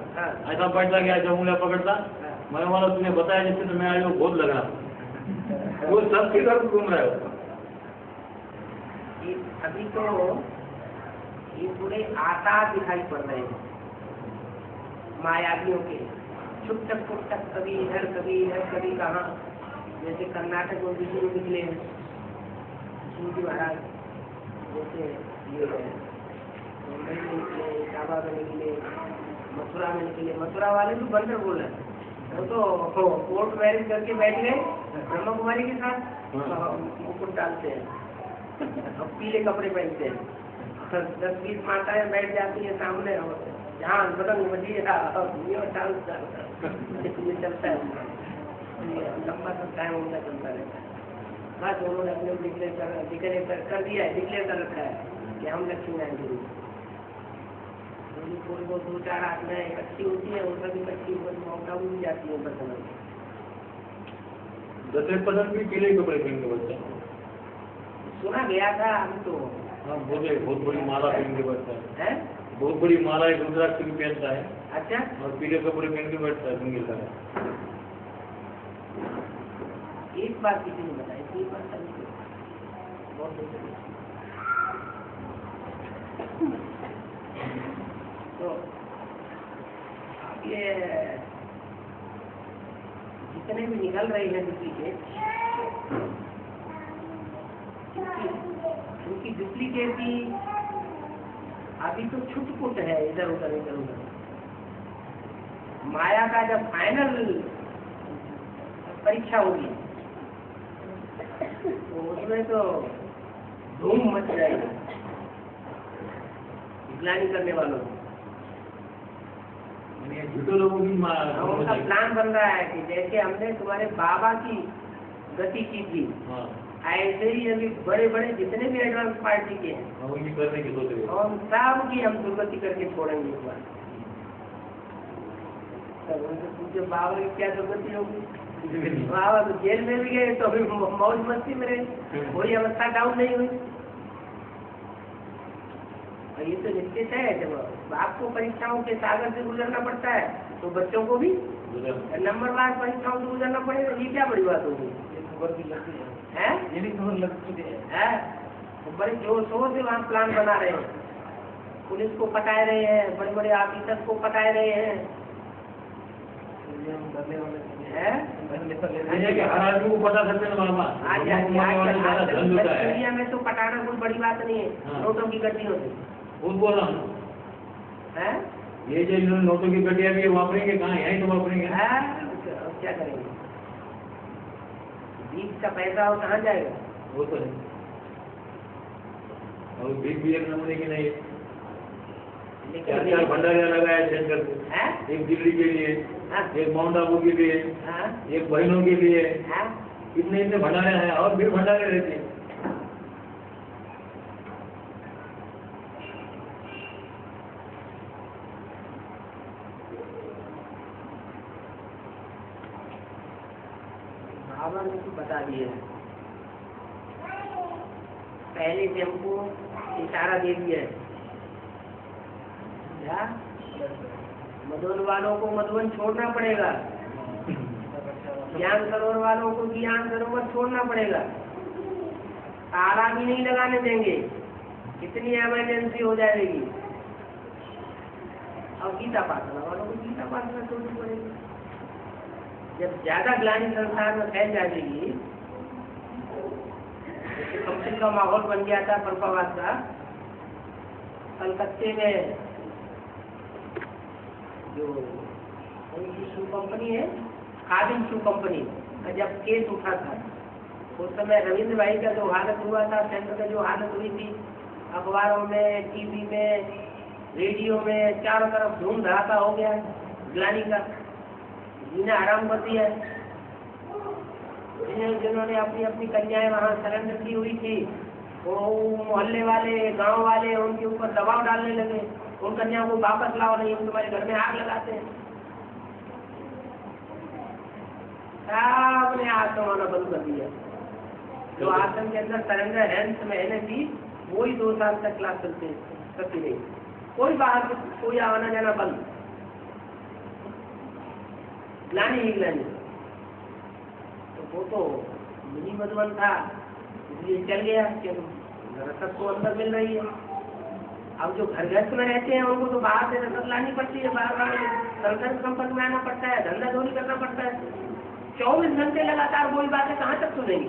ऐसा बैठता गया, जब उंगलियां पकड़ता, मैं वाला तुमने बताया जिससे तो मैं आज बहुत लगा, वो सबके घर घूम रहा है। अभी तो ये पूरे आसार दिखाई पड़ रहे हैं मायावियों के, छुटक फुटक, कभी इधर कभी इधर कभी कहाँ। जैसे कर्नाटक में विष्णु निकले, विष्णु जी महाराज जैसे ये मुंबई में निकले, इलाहाबाद में निकले, मथुरा में निकले। मथुरा वाले भी बंदर बोल रहे, वो तो कोर्ट मैरिज करके बैठ गए ब्रह्मा कुमारी के साथ, मुकुट डालते हैं और पीले कपड़े पहनते हैं। 10-20 माताएं बैठ जाती है सामने, और जहाँ बदंग बजिएगा ये चलता है। लंबा सा टाइम उनका चलता रहता है। बस उन्होंने अपने डिक्लेयर कर दिया है, डिक्लेयर कर रखा है कि हम लक्ष्मी नारायण गुरु। पूरी को 2-4 आत्माएं इकट्ठी होती है, उनका भी इकट्ठी मौका भी जाती है। बस 10% भी पीले कपड़े पहन के बच्चा सुना गया था। अभी तो हाँ बहुत बड़ी माला पहन के बैठता है, बहुत बड़ी माला एक रुद्राक्ष भी पहनता है। अच्छा, और पीले कपड़े पहन के बैठता है सिंगल का। एक बात किसी ने बताई, एक बात बहुत तो ये जितने भी निकल रहे हैं डुप्लीकेट, उनकी डुप्लीकेटी अभी तो छुटपुट है, इधर उधर इधर उधर। माया का जब फाइनल परीक्षा होगी तो उसमें तो धूम मच जाएगी प्लानिंग करने वालों को। झूठे लोगों की उनका प्लान बन रहा है कि जैसे हमने तुम्हारे बाबा की गति की थी, ऐसे ही अभी बड़े बड़े जितने भी एडवांस पार्टी के हैं करने की सोच रहे हैं, और सब की हम दुर्गति करके छोड़ेंगे इस बार। तो उनसे पूछे बाबा की क्या दुर्गति होगी? बाबा तो जेल में भी गए तो अभी मौज मस्ती में रहे, कोई अवस्था डाउन नहीं हुई। और ये तो निश्चित है, जब बाप को परीक्षाओं के सागर से गुजरना पड़ता है तो बच्चों को भी नंबरवार परीक्षाओं से गुजरना पड़ेगा। ये क्या बड़ी बात होगी? है ये भी खबर लग चुकी है। तो बड़े जोर शोर से वहाँ प्लान बना रहे हैं, पुलिस को पटाए रहे हैं, बड़े बड़े ऑफिसर को पटाए रहे हैं। हर आदमी को पता सकते हैं मामा। दुनिया में तो पटाना कोई बड़ी बात नहीं है। नोटों की गड्डियों से खुद बोल रहा हूँ, ये जो इन्होंने नोटों की गड्डियाँ भी वापरेंगे कहाँ? यहीं तो वापरेंगे। क्या करेंगे? बीच का पैसा और कहाँ जाएगा? वो तो है। और बीच भी एक नमूने की नहीं है। चार भंडारिया लगाया सेंटर पे, एक दिल्ली के लिए, एक माउंट आबू के लिए, एक बहनों के लिए, इतने इतने भंडारे हैं और भी भंडारे रहते हैं। बाबा ने तो बता दिया, पहले से हमको इशारा दे दिया है। मधुबन वालों को मधुबन छोड़ना पड़ेगा, ज्ञान सरोवर वालों को ज्ञान सरोवर छोड़ना पड़ेगा, ताला भी नहीं लगाने देंगे, इतनी इमरजेंसी हो जाएगी। और गीता पाठना वालों को गीता पाठना छोड़नी पड़ेगी। जब ज्यादा ग्लानि संसार में फैल जाएगी, जैसे कंपनी का माहौल बन गया था परपावाद का, कलकत्ते में जो शू कंपनी है, खादिम शू कंपनी का जब केस उठा था, उस समय रविंद्र भाई का जो हालत हुआ था, सेंटर में जो हालत हुई थी, अखबारों में, टीवी में, रेडियो में, चारों तरफ धूम धड़ाका हो गया ग्लानि का, जीना आराम कर दिया। जिन्होंने अपनी अपनी कन्याएं वहाँ सरेंडर की हुई थी, वो मोहल्ले वाले, गांव वाले उनके ऊपर दबाव डालने लगे, उन कन्याओं को वापस लाओ, नहीं हम तुम्हारे घर में आग लगाते हैं। सबने आश्रम आना बंद कर दिया। जो आश्रम के अंदर सरेंडर हेल्थ में थी, वही 2 साल तक क्लास करती रही, कोई बाहर कोई आना जाना बंद, ग्लानि ही ग्लानि। तो वो तो मिनी मधुबन था, इसलिए चल गया कि रसद को अंदर मिल रही है। अब जो घर घर में रहते हैं उनको तो बाहर से रसद लानी पड़ती है, बार बार संपर्क संपर्क में आना पड़ता है, धंधा धोनी करना पड़ता है। 24 घंटे लगातार वही बातें कहाँ तक सुनेंगे?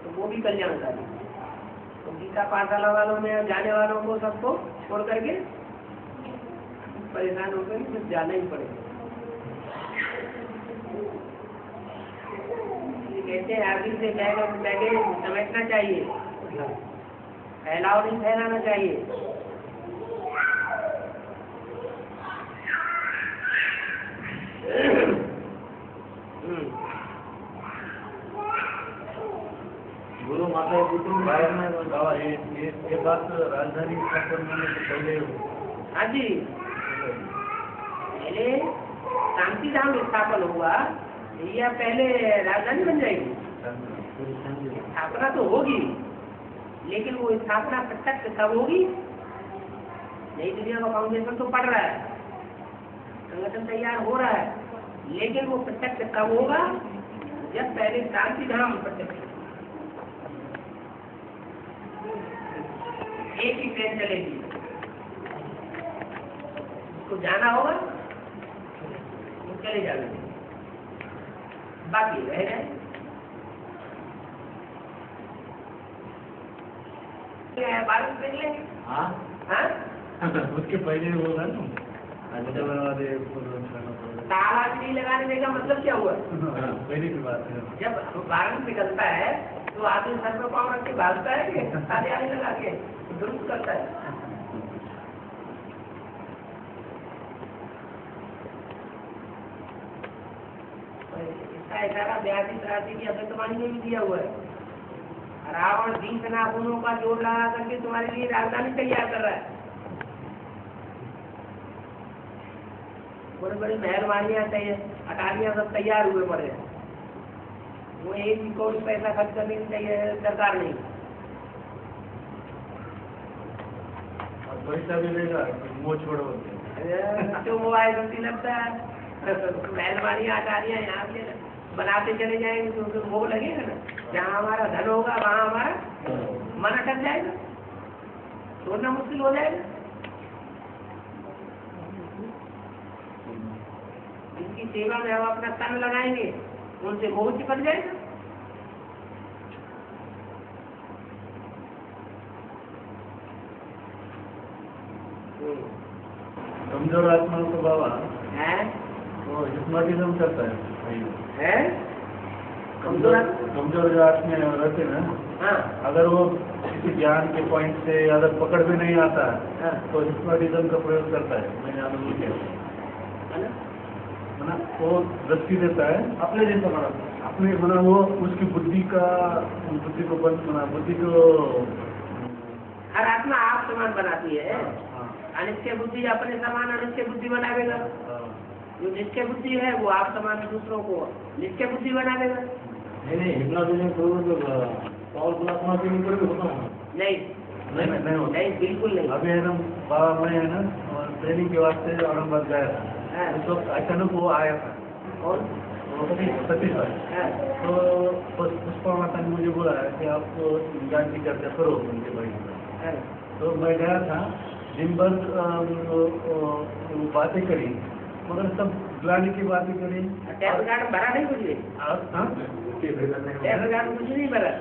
तो वो भी कल्याणकारी। तो गीता पाठशाला वालों में जाने वालों को सबको छोड़ करके परेशान होकर कुछ जाना ही पड़ेगा। कहते हैं आगे से बैगेज समेटना चाहिए, फैलाव नहीं फैलाना चाहिए। गुरु माता पुत्र भारत में बाबा ये बात राजधानी स्थापन होने से पहले हो। हाँ जी, पहले शांति धाम स्थापन हुआ या पहले राजधानी बन जाएगी? स्थापना तो होगी, लेकिन वो स्थापना प्रत्यक्ष कब होगी? नई दुनिया का फाउंडेशन तो पड़ रहा है, संगठन तैयार हो रहा है, लेकिन वो प्रत्यक्ष कब होगा? जब पहले शांति धाम प्रत्यक्ष, एक ही ट्रेन चलेगी, उसको जाना होगा वो चले जाना, बाकी रह गए। भारत देख लेंगे। हाँ उसके पहले वो था ना, ताला नहीं लगाने देगा मतलब क्या हुआ? पहले की बात है। जब भारत निकलता है तो आदमी सर पर पाँव रख के भागता है कि ताले आने लगा के दुरुस्त करता है। इसका इशारा 82-83 की अभ्यर्थवाणी में भी दिया हुआ है। रावण 20 नाखूनों का जोड़ लगा करके तुम्हारे लिए राजधानी तैयार कर रहा है। बड़े बड़े मेहरबानियां, अटारियां सब तैयार हुए पड़े हैं। वो एक भी कोई पैसा खर्च करने की चाहिए सरकार नहीं। और पैसा भी लेगा मुँह छोड़ो तो मोबाइल रोटी लगता है, मेहरबानी आचार्य यहाँ से बनाते चले जाएंगे तो वो लगेगा ना। जहाँ हमारा धन होगा वहाँ हमारा मन अटक जाएगा, छोड़ना मुश्किल हो जाएगा। जिनकी सेवा में हम अपना तन लगाएंगे उनसे मोह चिपक जाएगा। कमजोर आत्मा को बाबा है वो हिप्नोटिज्म करता है। कमजोर कमजोर जो आत्मा रहते हैं ना, हाँ अगर वो किसी ज्ञान के पॉइंट से अगर पकड़ में नहीं आता हाँ तो हिप्नोटिज्म का प्रयोग करता है। मैंने अनुभव किया है ना, वो दृष्टि देता है अपने जैसा बना अपने मना वो उसकी बुद्धि को बंद बना बुद्धि को हर आत्मा आप समान बनाती है। हाँ, अनित्य बुद्धि अपने समान अनित्य बुद्धि बनावेगा। हाँ। जो नित्य बुद्धि है वो आप समान दूसरों को नित्य बुद्धि बनावेगा। नहीं हिप्नोटिज्म तो पावरफुल आत्मा के ऊपर भी होता है। नहीं नहीं होता। नहीं बिल्कुल नहीं। अभी है ना बाबा मैं है ना ट्रेनिंग के वास्ते औरंगाबाद गया था। हाँ। उस वक्त अचानक वो आया था और सतीश भाई। हाँ, तो पुष्पा माता ने मुझे बोला कि आप ज्ञान की चर्चा करो उनके भाई। हाँ, तो मैं गया था, दिन भर बातें करी मगर सब ग्लानी की बातें करी। टैक्स गार्ड भरा नहीं कुछ भी, हाँ? टैक्स गार्ड कुछ नहीं भरा।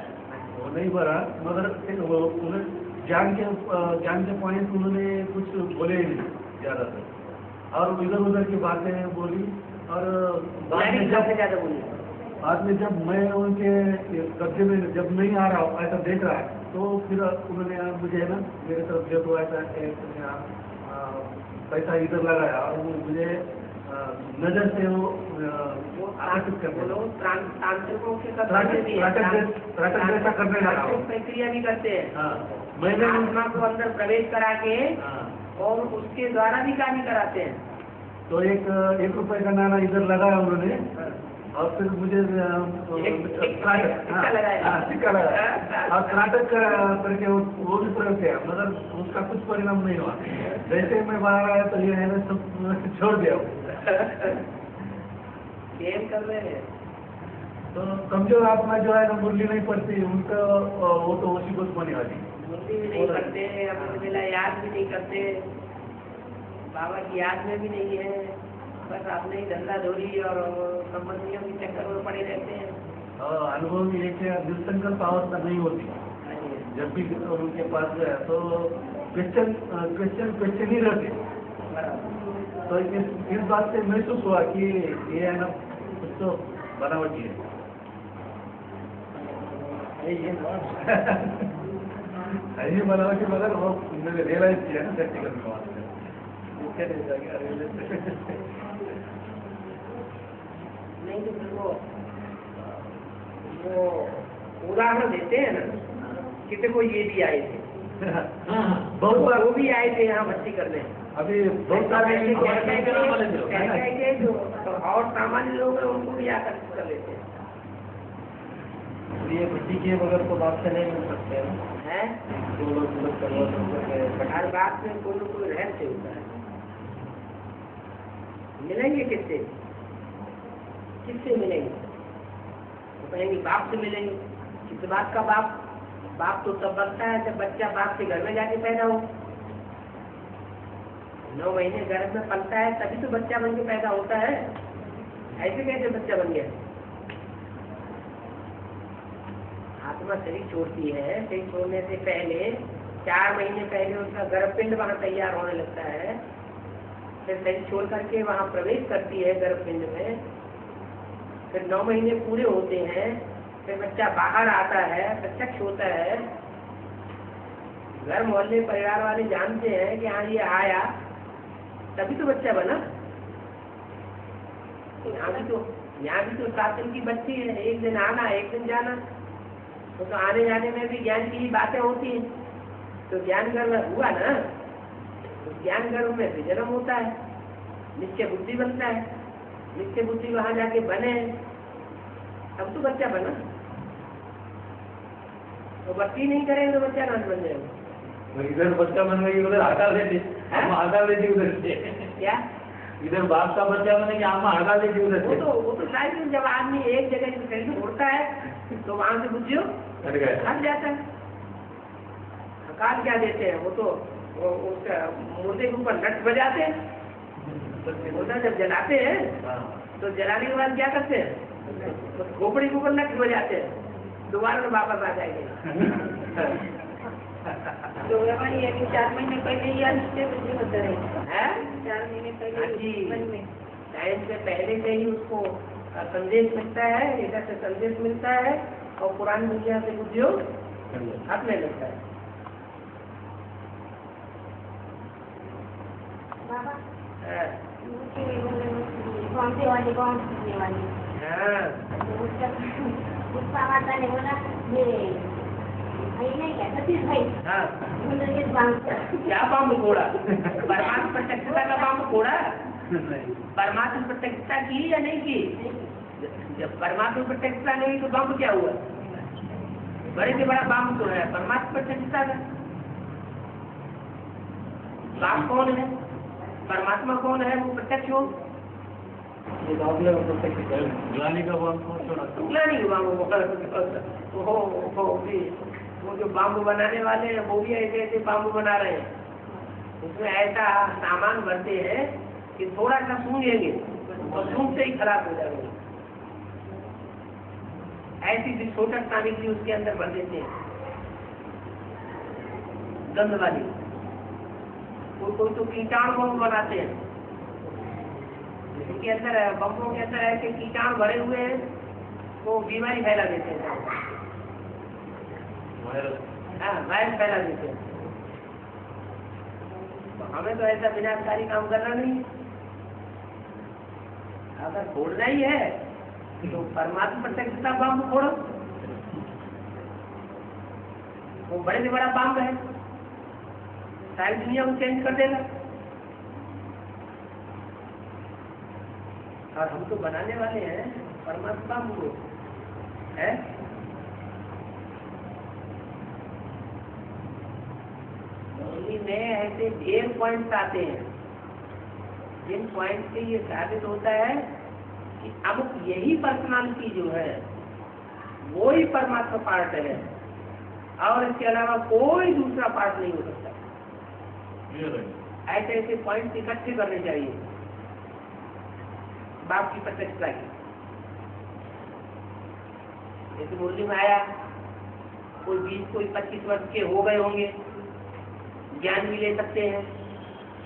वो नहीं भरा मगर वो उन्हें ज्ञान के पॉइंट उन्होंने कुछ बोले ही नहीं ज़्यादातर, और इधर उधर की बातें बोली। और बाद में जब मैं उनके कब्जे में जब नहीं आ रहा हूँ ऐसा देख रहा है तो फिर उन्होंने मुझे है ना मेरे तरफ जब ऐसा पैसा इधर लगाया और वो मुझे नजर से वो आकर्षित करने लगा। तांत्रिकों के जैसा करने लगा। प्रक्रिया भी करते हैं। हाँ, मैंने आत्मा को अंदर प्रवेश करा के हाँ, और उसके द्वारा भी कार्य कराते हैं। तो एक रुपए का नाना इधर लगाया उन्होंने और फिर मुझे सिक्का लगाया। सिक्का लगाया और नाटक करके वो भी प्रयोग किया मगर उसका कुछ परिणाम नहीं हुआ। जैसे मैं बाहर आया तो ये है ना सब छोड़ दिया। खेल कर रहे हैं। तो कमजोर आत्मा जो है ना मुरली नहीं पड़ती उनका वो तो उसी को बनी वाली मुरली भी नहीं करते, अपने बेला याद भी नहीं करते, बाबा की याद में भी नहीं है, बस अपने ही धंधा धोरी और संबंधियों के चक्कर में पड़े रहते हैं। अनुभव भी एक निसंकल्प अवस्था नहीं होती। जब भी उनके पास गया तो क्वेश्चन ही रहते। तो इस बात से महसूस हुआ कि ये है ना कुछ तो बनावटी है। ये बनावटी मगर वो मैंने रियलाइज किया ना प्रैक्टिकल में बात नहीं तो फिर वो उदाहरण देते हैं ना कि देखो ये भी आए थे, बहुत बार वो भी आए थे यहाँ भर्ती करने। अभी बहुत सारे जो और सामान्य लोग हैं उनको भी आकर्षित कर लेते हैं। ये भट्टी के बगैर तो बात से नहीं मिल सकते हैं। हर बात में कोई न कोई रहस्य होता है। मिलेंगे किससे मिलेंगे? तो कहेंगे बाप से मिलेंगे। किस बात का बाप? बाप तो तब बनता है जब बच्चा बाप के घर में जाके पैदा हो। 9 महीने गर्भ में पलता है तभी तो बच्चा बन के पैदा होता है। ऐसे कैसे बच्चा बन गया? आत्मा शरीर छोड़ती है, शरीर छोड़ने से पहले 4 महीने पहले उसका गर्भपिंड वहाँ तैयार होने लगता है। फिर शरीर छोड़ करके वहाँ प्रवेश करती है गर्भपिंड में। फिर 9 महीने पूरे होते हैं, फिर बच्चा बाहर आता है, प्रत्यक्ष होता है। घर मोहल्ले परिवार वाले जानते हैं कि हाँ ये आया, तभी तो बच्चा बना। यहाँ भी तो 7 दिन की बच्ची है, एक दिन आना एक दिन जाना। तो आने जाने में भी ज्ञान की बातें होती हैं। तो ज्ञान गर्भ हुआ ना, तो ज्ञान गर्भ में भी जन्म होता है, नित्य बुद्धि बनता है। नित्य बुद्धि वहाँ जाके बने तब तो बच्चा बना। तो बच्ची नहीं करेंगे तो बच्चा कहाँ से बन जाएगा? इधर बच्चा बन गई, उधर हटा देती, हम हटा देती उधर से। क्या? इधर बाप का बच्चा बने कि हम हटा देती उधर से। वो तो शायद जब आदमी एक जगह से कहीं उड़ता है तो वहां से बुझियो हट गए। हट जाता है। हकार क्या देते हैं? वो तो उसका मुर्दे के ऊपर नट बजाते हैं। मुर्दा जब जलाते हैं तो जलाने के बाद क्या करते हैं? तो खोपड़ी के ऊपर नट बजाते हैं, दोबारा वापस आ जाएंगे। तो हमारी ये 4 महीने पहले ही आते होते रहे हैं 4 महीने हाँ पहले जी, मन में टाइम से पहले से ही उसको संदेश मिलता है, इधर से संदेश मिलता है और पुरानी दुनिया से उद्योग हटने लगता है। बाबा हाँ, कौन से वाली कौन सीखने वाली हाँ, तो उसका माता ने बोला ये भाई नहीं क्या सतीश भाई हाँ। ये बांग क्या बाम फोड़ा? परमात्मा प्रत्यक्षता का बाम फोड़ा? परमात्मा प्रत्यक्षता की या नहीं की? जब परमात्मा प्रत्यक्षता नहीं तो बाम क्या हुआ? बड़े से बड़ा बाम तो है परमात्मा प्रत्यक्षता का। बाप कौन है? परमात्मा कौन है? वो प्रत्यक्ष हो। ग्लानी का बाप कौन छोड़ा? नहीं वो जो बाम्बू बनाने वाले हैं वो भी ऐसे ऐसे बाम्बू बना रहे हैं। उसमें ऐसा सामान भरते हैं कि थोड़ा सा सूंघेंगे और सूंघते ही खराब हो जाएंगे। ऐसी विस्फोटक सामग्री उसके अंदर भर देते हैं, गंध वाली। कोई तो कीटाणु बम बनाते हैं, जिनके अंदर बम्बों के अंदर ऐसे कीटाणु भरे हुए हैं वो बीमारी फैला देते हैं। हाँ, वायरस फैला देते हैं। तो हमें तो ऐसा विनाशकारी काम करना नहीं है। अगर फोड़ना ही है तो परमात्मा प्रत्यक्षता बम फोड़ो। वो बड़े से बड़ा बम है, सारी दुनिया को चेंज कर देगा। और हम तो बनाने वाले हैं परमात्मा को, है? में ऐसे ढेर पॉइंट्स आते हैं जिन पॉइंट से ये साबित होता है कि अब यही पर्सनालिटी जो है वो ही परमात्मा पार्ट है और इसके अलावा कोई दूसरा पार्ट नहीं हो सकता। ऐसे ऐसे पॉइंट्स इकट्ठे करने चाहिए बाप की प्रत्यक्षता की। जैसे मुरली में आया, कोई 20 कोई 25 वर्ष के हो गए होंगे, ज्ञान भी ले सकते हैं,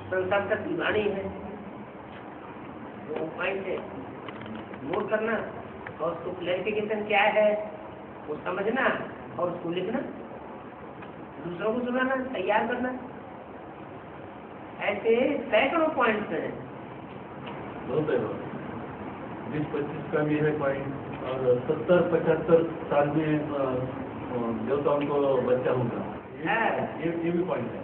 संसार तक दीवानी है, वो पॉइंट है नोट करना और उसको क्लैरिफिकेशन क्या है वो समझना और उसको लिखना, दूसरों को सुनाना, तैयार करना। ऐसे सैकड़ों पॉइंट्स हैं। 20-25 का भी है पॉइंट और 70-75 साल में देवताओं को बच्चा होगा, ये भी पॉइंट है।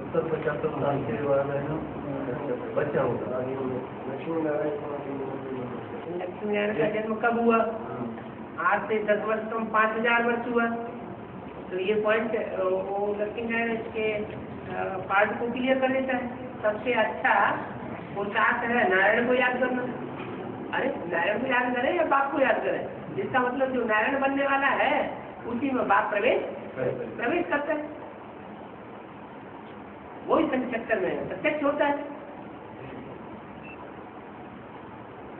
70-75 साल के बाद है ना बच्चा होगा। लक्ष्मी नारायण का जन्म कब हुआ? आज से 10 वर्ष कम 5000 वर्ष हुआ। तो ये पॉइंट वो लक्ष्मी नारायण के पार्ट को क्लियर कर देता है। सबसे अच्छा पोशाक है नारायण को याद करना। अरे नारायण को याद करें या बाप को याद करें? जिसका मतलब जो नारायण बनने वाला है उसी में बाप प्रवेश करता है। वही संचक्कर में प्रत्यक्ष होता है।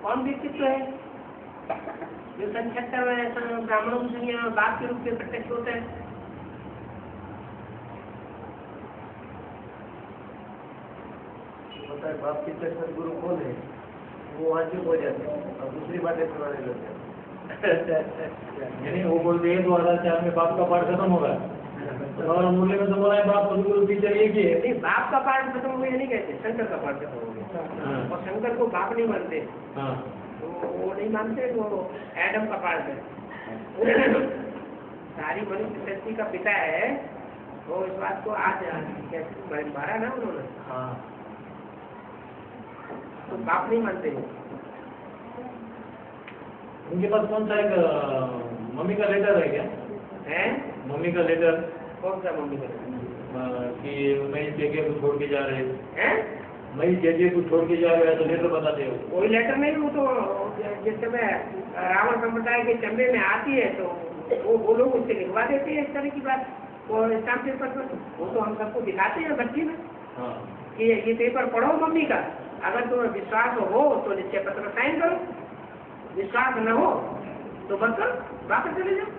कौन व्यक्तित्व है जो संचक्कर में ब्राह्मणों की दुनिया में बाप के रूप में प्रत्यक्ष होता है? बाप की सदगुरु कौन है? वो वहाँ चुप हो जाते हैं और दूसरी बातें सुनाने लगते हैं। यानी वो बोलते हैं 2004 में बाप का पाठ खत्म होगा और मुरली में तो बोला है बाप सदगुरु टीचर एक ही है। नहीं, बाप का पाठ खत्म हो गया नहीं कहते, शंकर का पाठ खत्म हो गया। और शंकर को बाप नहीं मानते, तो वो नहीं मानते, वो एडम का पाठ है। सारी मनुष्य सृष्टि का पिता है, तो इस बात को आज कैसे मारा ना उन्होंने। तो बाप नहीं मानते हो। उनके पास कौन सा एक मम्मी का लेटर है क्या? है मम्मी का लेटर कौन सा मम्मी का कि मैं इस जगह को छोड़ के जा रहे है? मैं इस जगह को छोड़ के जा रहे हैं तो लेटर बताते हो। कोई लेटर नहीं, वो तो जिस समय रावण संप्रदाय के चंबे में आती है तो वो लोग उससे लिखवा देते हैं इस तरह की बात, वो स्टाम्प पेपर पर। वो तो हम सबको दिखाते हैं बच्ची में हाँ कि ये पेपर पढ़ो मम्मी का, अगर तुम्हें विश्वास हो तो निश्चय पत्र साइन करो, विश्वास न हो तो बस वापस चले जाओ।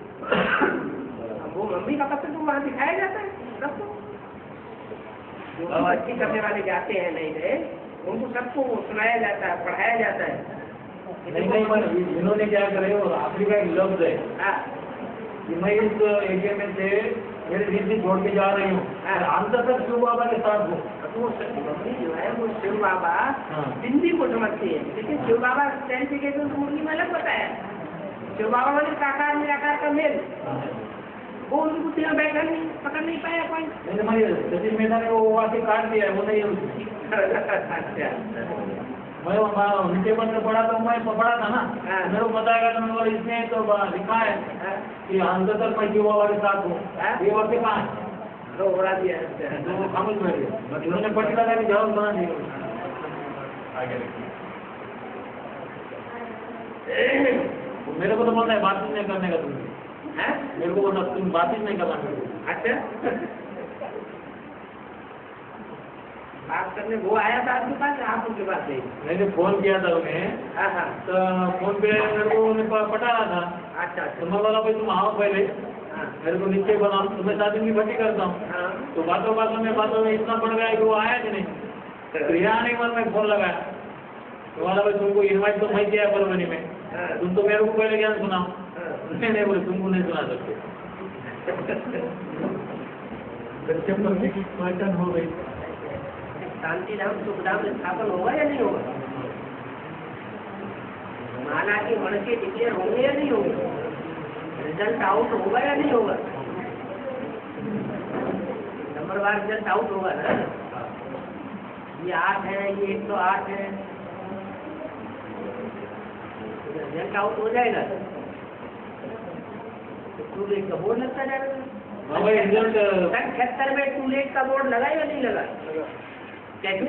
अब वो मम्मी का पत्र तो वहाँ दिखाया जाता है सबको, जो अच्छी करने वाले जाते हैं नहीं गए उनको सबको सुनाया जाता है, पढ़ाया जाता है। नहीं इन्होंने क्या करे और आखिरी का एक लफ्ज है हाँ कि मैं इस एरिया में से मेरे दिल से छोड़ के जा रही हूँ, अंत तक शिव बाबा के साथ हूँ। वो मम्मी जो है वो शिव बाबा हाँ। हिंदी को समझती है, लेकिन शिव बाबा क्लैरिफिकेशन तो मुर्गी में अलग बताया। शिव बाबा वाले साकार निराकार का मेल, वो उनकी बुद्धि में बैठा नहीं, पकड़ नहीं पाया पॉइंट। नहीं हमारी सतीश मेहता ने वो आके काट दिया है, वो नहीं है उसकी। मैं नीचे पत्र पढ़ा तो मैं पढ़ा था ना, मेरे को बताएगा तो मैंने बोला इसमें तो लिखा है कि अंत तक मैं शिव बाबा के साथ हूँ, ये वाक्य कहाँ है? तो उड़ा दिया तो वो खामोश बैठ गया, इन्होंने पट्टी लगा के जवाब बना दिया। मेरे को तो बोलता है बातचीत नहीं करने का तुमसे, मेरे को बोलता तुम बातचीत नहीं करना मेरे को। अच्छा बात करने वो आया था आपके पास, आप उनके पास गए? मैंने फोन किया था उन्हें, हाँ हाँ तो फोन पे मेरे को उन्हें पटा रहा था। अच्छा तो मैं बोला भाई तुम आओ पहले, हाँ मेरे को नीचे बनाओ, तो मैं शादी की भट्टी करता हूँ। हाँ तो बातों में इतना पड़ गया कि वो आया कि नहीं, तो यहाँ नहीं मन में फोन लगाया। तो बोला भाई तुमको इन्वाइट तो मैं किया परवनी में, तुम तो मेरे को पहले ज्ञान सुनाओ। नहीं बोले तुमको नहीं सुना सकते। पहचान हो गई। शांति धाम सुख धाम स्थापन होगा या नहीं होगा? माला की मणके डिक्लेयर होंगे या नहीं होंगे? रिजल्ट आउट होगा या नहीं होगा? नंबरवार रिजल्ट आउट होगा ना। ये 8 है, ये 108 है, रिजल्ट आउट हो जाएगा तो टू लेट का बोर्ड लगता जाएगा। रिजल्ट 76 में टू लेट का बोर्ड लगा या नहीं लगा? कैसे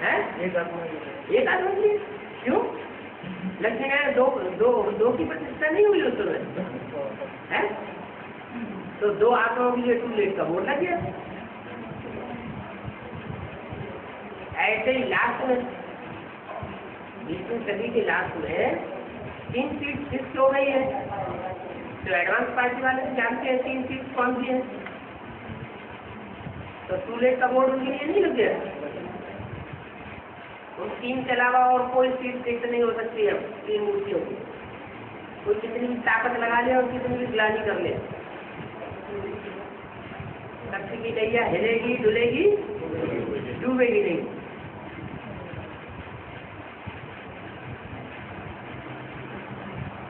है? एक आदमी क्यों लक्ष्मी नारायण दो की प्रतिष्ठा नहीं हुई उस समय है, तो 2 आंकड़ों के लिए टू लेट का बोर्ड लग गया। ऐसे ही लास्ट में 20वीं सदी के लास्ट में 3 सीट फिक्स हो गई है, तो एडवांस पार्टी वाले तो जानते हैं 3 सीट कौन सी है, तो टू लेट का बोर्ड उनके लिए नहीं लग गया। उन 3 के अलावा और कोई सीट फिक्स नहीं हो सकती है 3 मूर्तियों की, कोई कितनी भी ताकत लगा ले और कितनी भी ग्लानी कर ले, शक्ति की नैया हिलेगी डुलेगी डूबेगी नहीं।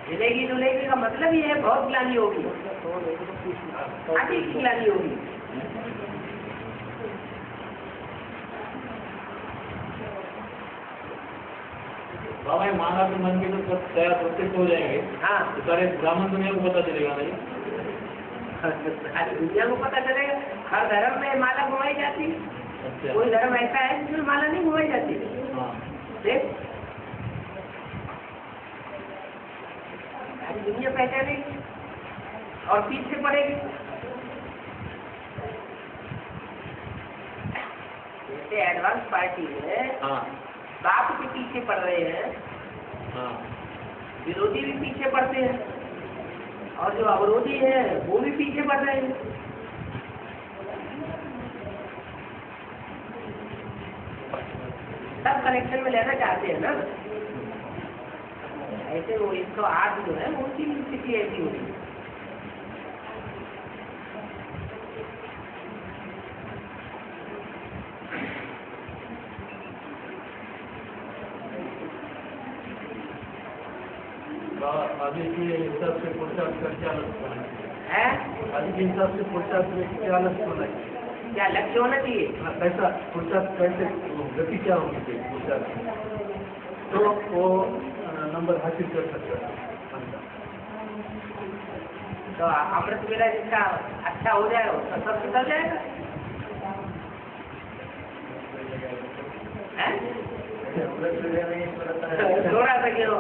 हिलेगी डुलेगी का मतलब ये है बहुत ग्लानी होगी, आगे की ग्लानी होगी। बाबा माला के मन के तो सब तैयार प्रत्यक्ष हो जाएंगे। हाँ तो सारे ब्राह्मण दुनिया को पता चलेगा नहीं, दुनिया को पता चलेगा। हर धर्म में माला घुमाई जाती है, अच्छा कोई धर्म ऐसा है जिसमें माला नहीं घुमाई जाती। हाँ देख सारी दुनिया पहचानेगी और पीछे पड़ेगी। जैसे एडवांस पार्टी में हाँ बाप के पीछे पड़ रहे हैं, हाँ विरोधी भी पीछे पड़ते हैं, और जो अवरोधी है वो भी पीछे पड़ रहे हैं। सब कनेक्शन में लेना चाहते हैं ना। ऐसे वो 108 जो है उनकी भी स्थिति ऐसी होगी। आदि के हिसाब से पुरुषार्थ का क्या लक्ष्य होना है आदि के हिसाब से पुरुषार्थ में क्या लक्ष्य होना चाहिए? क्या लक्ष्य होना चाहिए? कैसा पुरुषार्थ, कैसे गति क्या होनी चाहिए पुरुषार्थ? तो वो नंबर हासिल कर सकता है। तो अमृत वेला जिसका अच्छा हो जाए उसका सब निकल जाएगा। हैं? थोड़ा सा क्यों?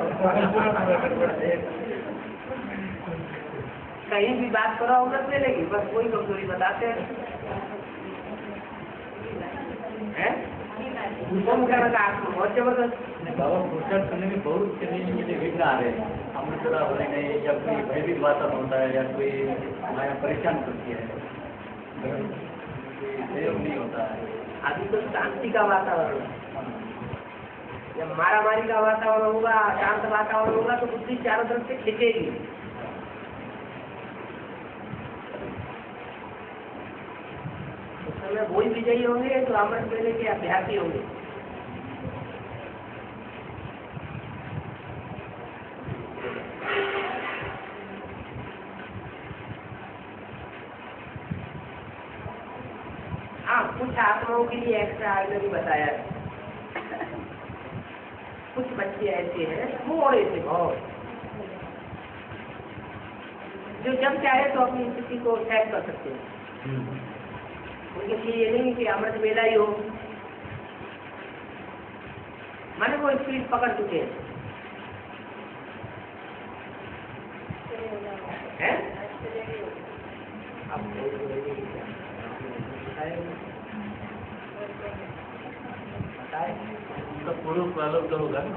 कहीं भी बात करो अमृत वेले की, बस वही कमजोरी बताते हैं। बहुत जबरदस्त। बाबा पुरुषार्थ करने में बहुत से मुझे विघ्न आ रहे हैं। अमृतसर होने में या कोई भयभीत वातावरण होता है या कोई माया परेशान करती है, सहयोग नहीं होता है। अभी तो शांति का वातावरण है। जब मारामारी का वातावरण होगा, शांत वातावरण होगा तो बुद्धि चारों तरफ से खिंचेगी। उस समय वही विजयी होंगे जो अमृत वेले के अभ्यासी होंगे। हाँ, कुछ आत्माओं के लिए एक्स्ट्रा आर्डनरी बताया है। कुछ बच्चे ऐसे हैं थोड़े से बहुत, जो जब चाहे तो अपनी स्थिति को सेट कर सकते हैं। उनके लिए ये नहीं कि अमृत वेला ही हो, माने वो स्पीड पकड़ चुके हैं। अब उनका पूर्व प्रारब्ध होगा ना,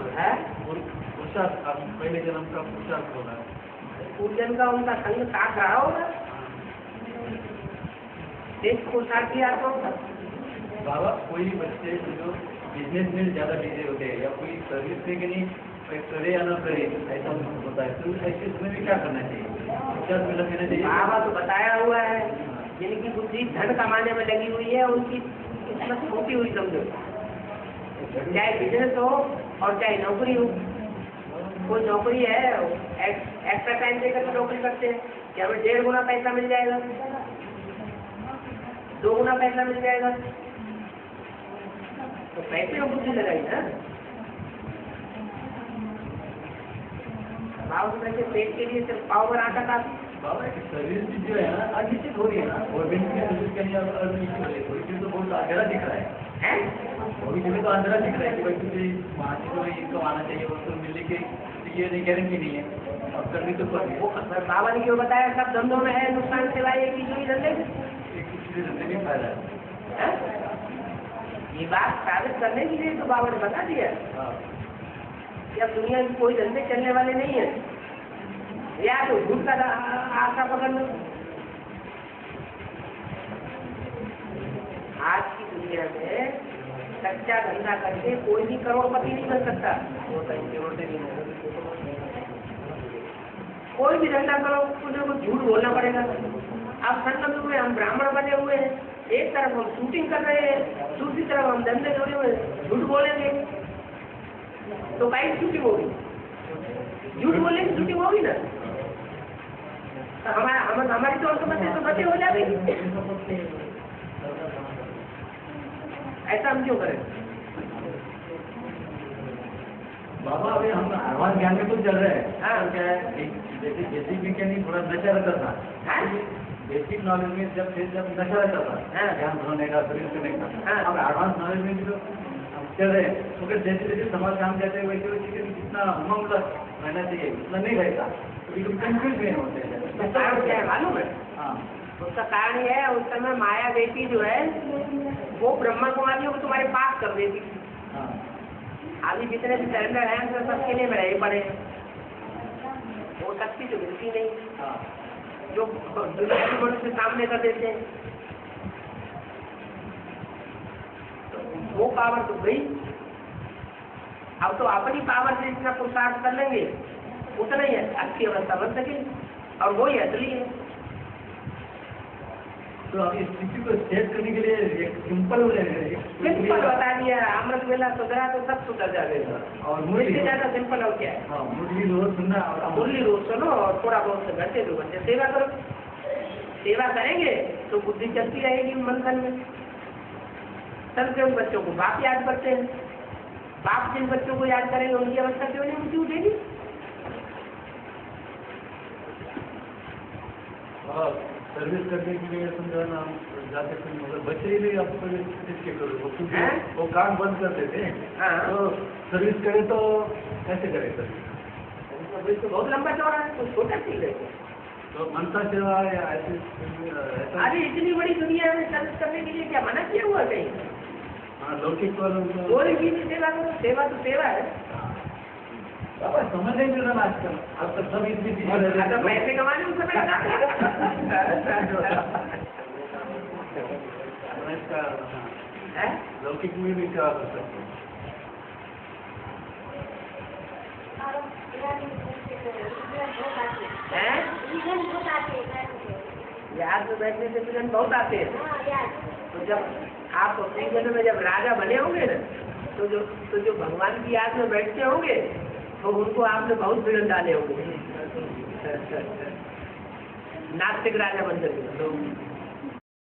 पुरुषार्थ पहले जन्म का पुरुषार्थ होगा। पूजन का उनका संग साथ रहा होगा, देश को साथ दिया होगा। बाबा कोई बच्चे जो बिजनेस में ज्यादा बिजी होते हैं या कोई सर्विस से कि नहीं करे या ना करे ऐसा होता है, तो ऐसे समय में क्या करना चाहिए? पुरुषार्थ में लगना चाहिए। बाबा तो बताया हुआ है, जिनकी बुद्धि धन कमाने में लगी हुई है उनकी किस्मत टूटी हुई समझो। चाहे बिजनेस हो और चाहे नौकरी हो। कोई नौकरी है एक्स्ट्रा टाइम देकर के नौकरी करते हैं कि हमें 1.5 गुना पैसा मिल जाएगा, 2 गुना पैसा मिल जाएगा, तो पैसे में बुद्धि लगाई ना। भाव से पैसे पेट के लिए सिर्फ पाव पर आटा का बाबा सर्विस भी जो है ना अनिश्चित हो रही है ना, गवर्नमेंट की सर्विस के लिए अनिश्चित हो रही है। थोड़ी चीज तो बहुत अंधेरा दिख रहा है, थोड़ी चीज तो अंधेरा दिख रहा है कि भाई तुझे वहाँ से जो इनकम आना चाहिए वो तो मिलने की ये नहीं गारंटी नहीं है, अब करनी तो पड़ेगी। वो बाबा ने क्यों बताया सब धंधों में है नुकसान सिवाय एक ही चोरी धंधे में। किसी धंधे में फायदा है। ये बात साबित करने के लिए तो बाबा ने बता दिया। जब दुनिया में कोई धंधे चलने वाले नहीं है, या तो झूठ का आशा पकड़ लो। आज की दुनिया में सच्चा धंधा करके कोई भी करोड़पति नहीं बन सकता। कोई भी धंधा करो तो झूठ बोलना पड़ेगा। अब संगत हुए हम ब्राह्मण बने हुए हैं, एक तरफ हम शूटिंग कर रहे हैं, दूसरी तरफ हम धंधे जोड़े हुए झूठ बोलेंगे तो भाई शूटिंग होगी, झूठ बोलेंगे शूटिंग होगी ना। हमारी तो बचे हो जाएगी। ऐसा हम क्यों करें? बाबा अभी हम आह्वान ज्ञान में तो चल रहे हैं। हाँ क्या है, जैसे बेसिक विज्ञान थोड़ा नशा रहता था, बेसिक नॉलेज में जब नशा रहता था ज्ञान भरने का, शरीर करने का। अब एडवांस नॉलेज में जो चल रहे हैं तो फिर जैसे जैसे समाज काम जाते हैं वैसे वैसे जितना उमंग रहना चाहिए उतना नहीं रहता, तो बिल्कुल कंफ्यूज नहीं होते हैं। उसका कारण क्या है मालूम है? हाँ, उसका कारण यह है उस समय माया बेटी जो है वो ब्रह्मा कुमारियों को तुम्हारे पास कर देती। हाँ, अभी जितने भी सरेंडर हैं तो सब किले में रहे पड़े, वो शक्ति जो मिलती नहीं, हाँ, जो दुनिया के मनुष्य सामने कर देते हैं, तो वो पावर तो गई। अब तो अपनी पावर से जितना पुरुषार्थ कर लेंगे उतना ही अच्छी अवस्था बन सके, और वो ही असली है। तो अब इस स्थिति को सेट करने के लिए एक सिंपल बता दिया, अमृत वेला सुधरा तो सब सुधर जाएगा। और मुझे ज्यादा सिंपल और क्या है? हाँ, मुरली रोज सुनना और मुरली रोज सुनो और थोड़ा बहुत से घंटे 2 घंटे सेवा करो। सेवा करेंगे तो बुद्धि चलती रहेगी मंथन में। तब से उन बच्चों को बाप याद करते हैं। बाप जिन बच्चों को याद करेंगे उनकी अवस्था क्यों नहीं ऊंची उठेगी? हाँ, सर्विस करने के लिए समझा ना हम जाते थे, मगर बच्चे ही नहीं आपको किसके करो, वो क्योंकि हैं? वो काम बंद कर देते हैं। हाँ। तो सर्विस करे तो कैसे करे सर्विस? तो बहुत लंबा चौड़ा है, तो छोटा चीज है। तो मनता सेवा या ऐसे ऐसा अरे इतनी बड़ी दुनिया में सर्विस करने के लिए क्या मना किया हुआ कहीं? हाँ, लौकिक वालों को कोई भी नहीं सेवा करो, सेवा तो सेवा है। बाबा समझ नहीं मिल रहा आजकल, अब तक सब इतनी चीजें रह अगर पैसे कमाने में समय है? लौकिक में भी क्या कर सकते हैं? हैं? याद में बैठने से विघ्न बहुत आते हैं। तो जब आप अपने जन्म में जब राजा बने होंगे ना, तो जो भगवान की याद में बैठते होंगे तो उनको आपने बहुत विघ्न डाले होंगे। नास्तिक राजा बन करके।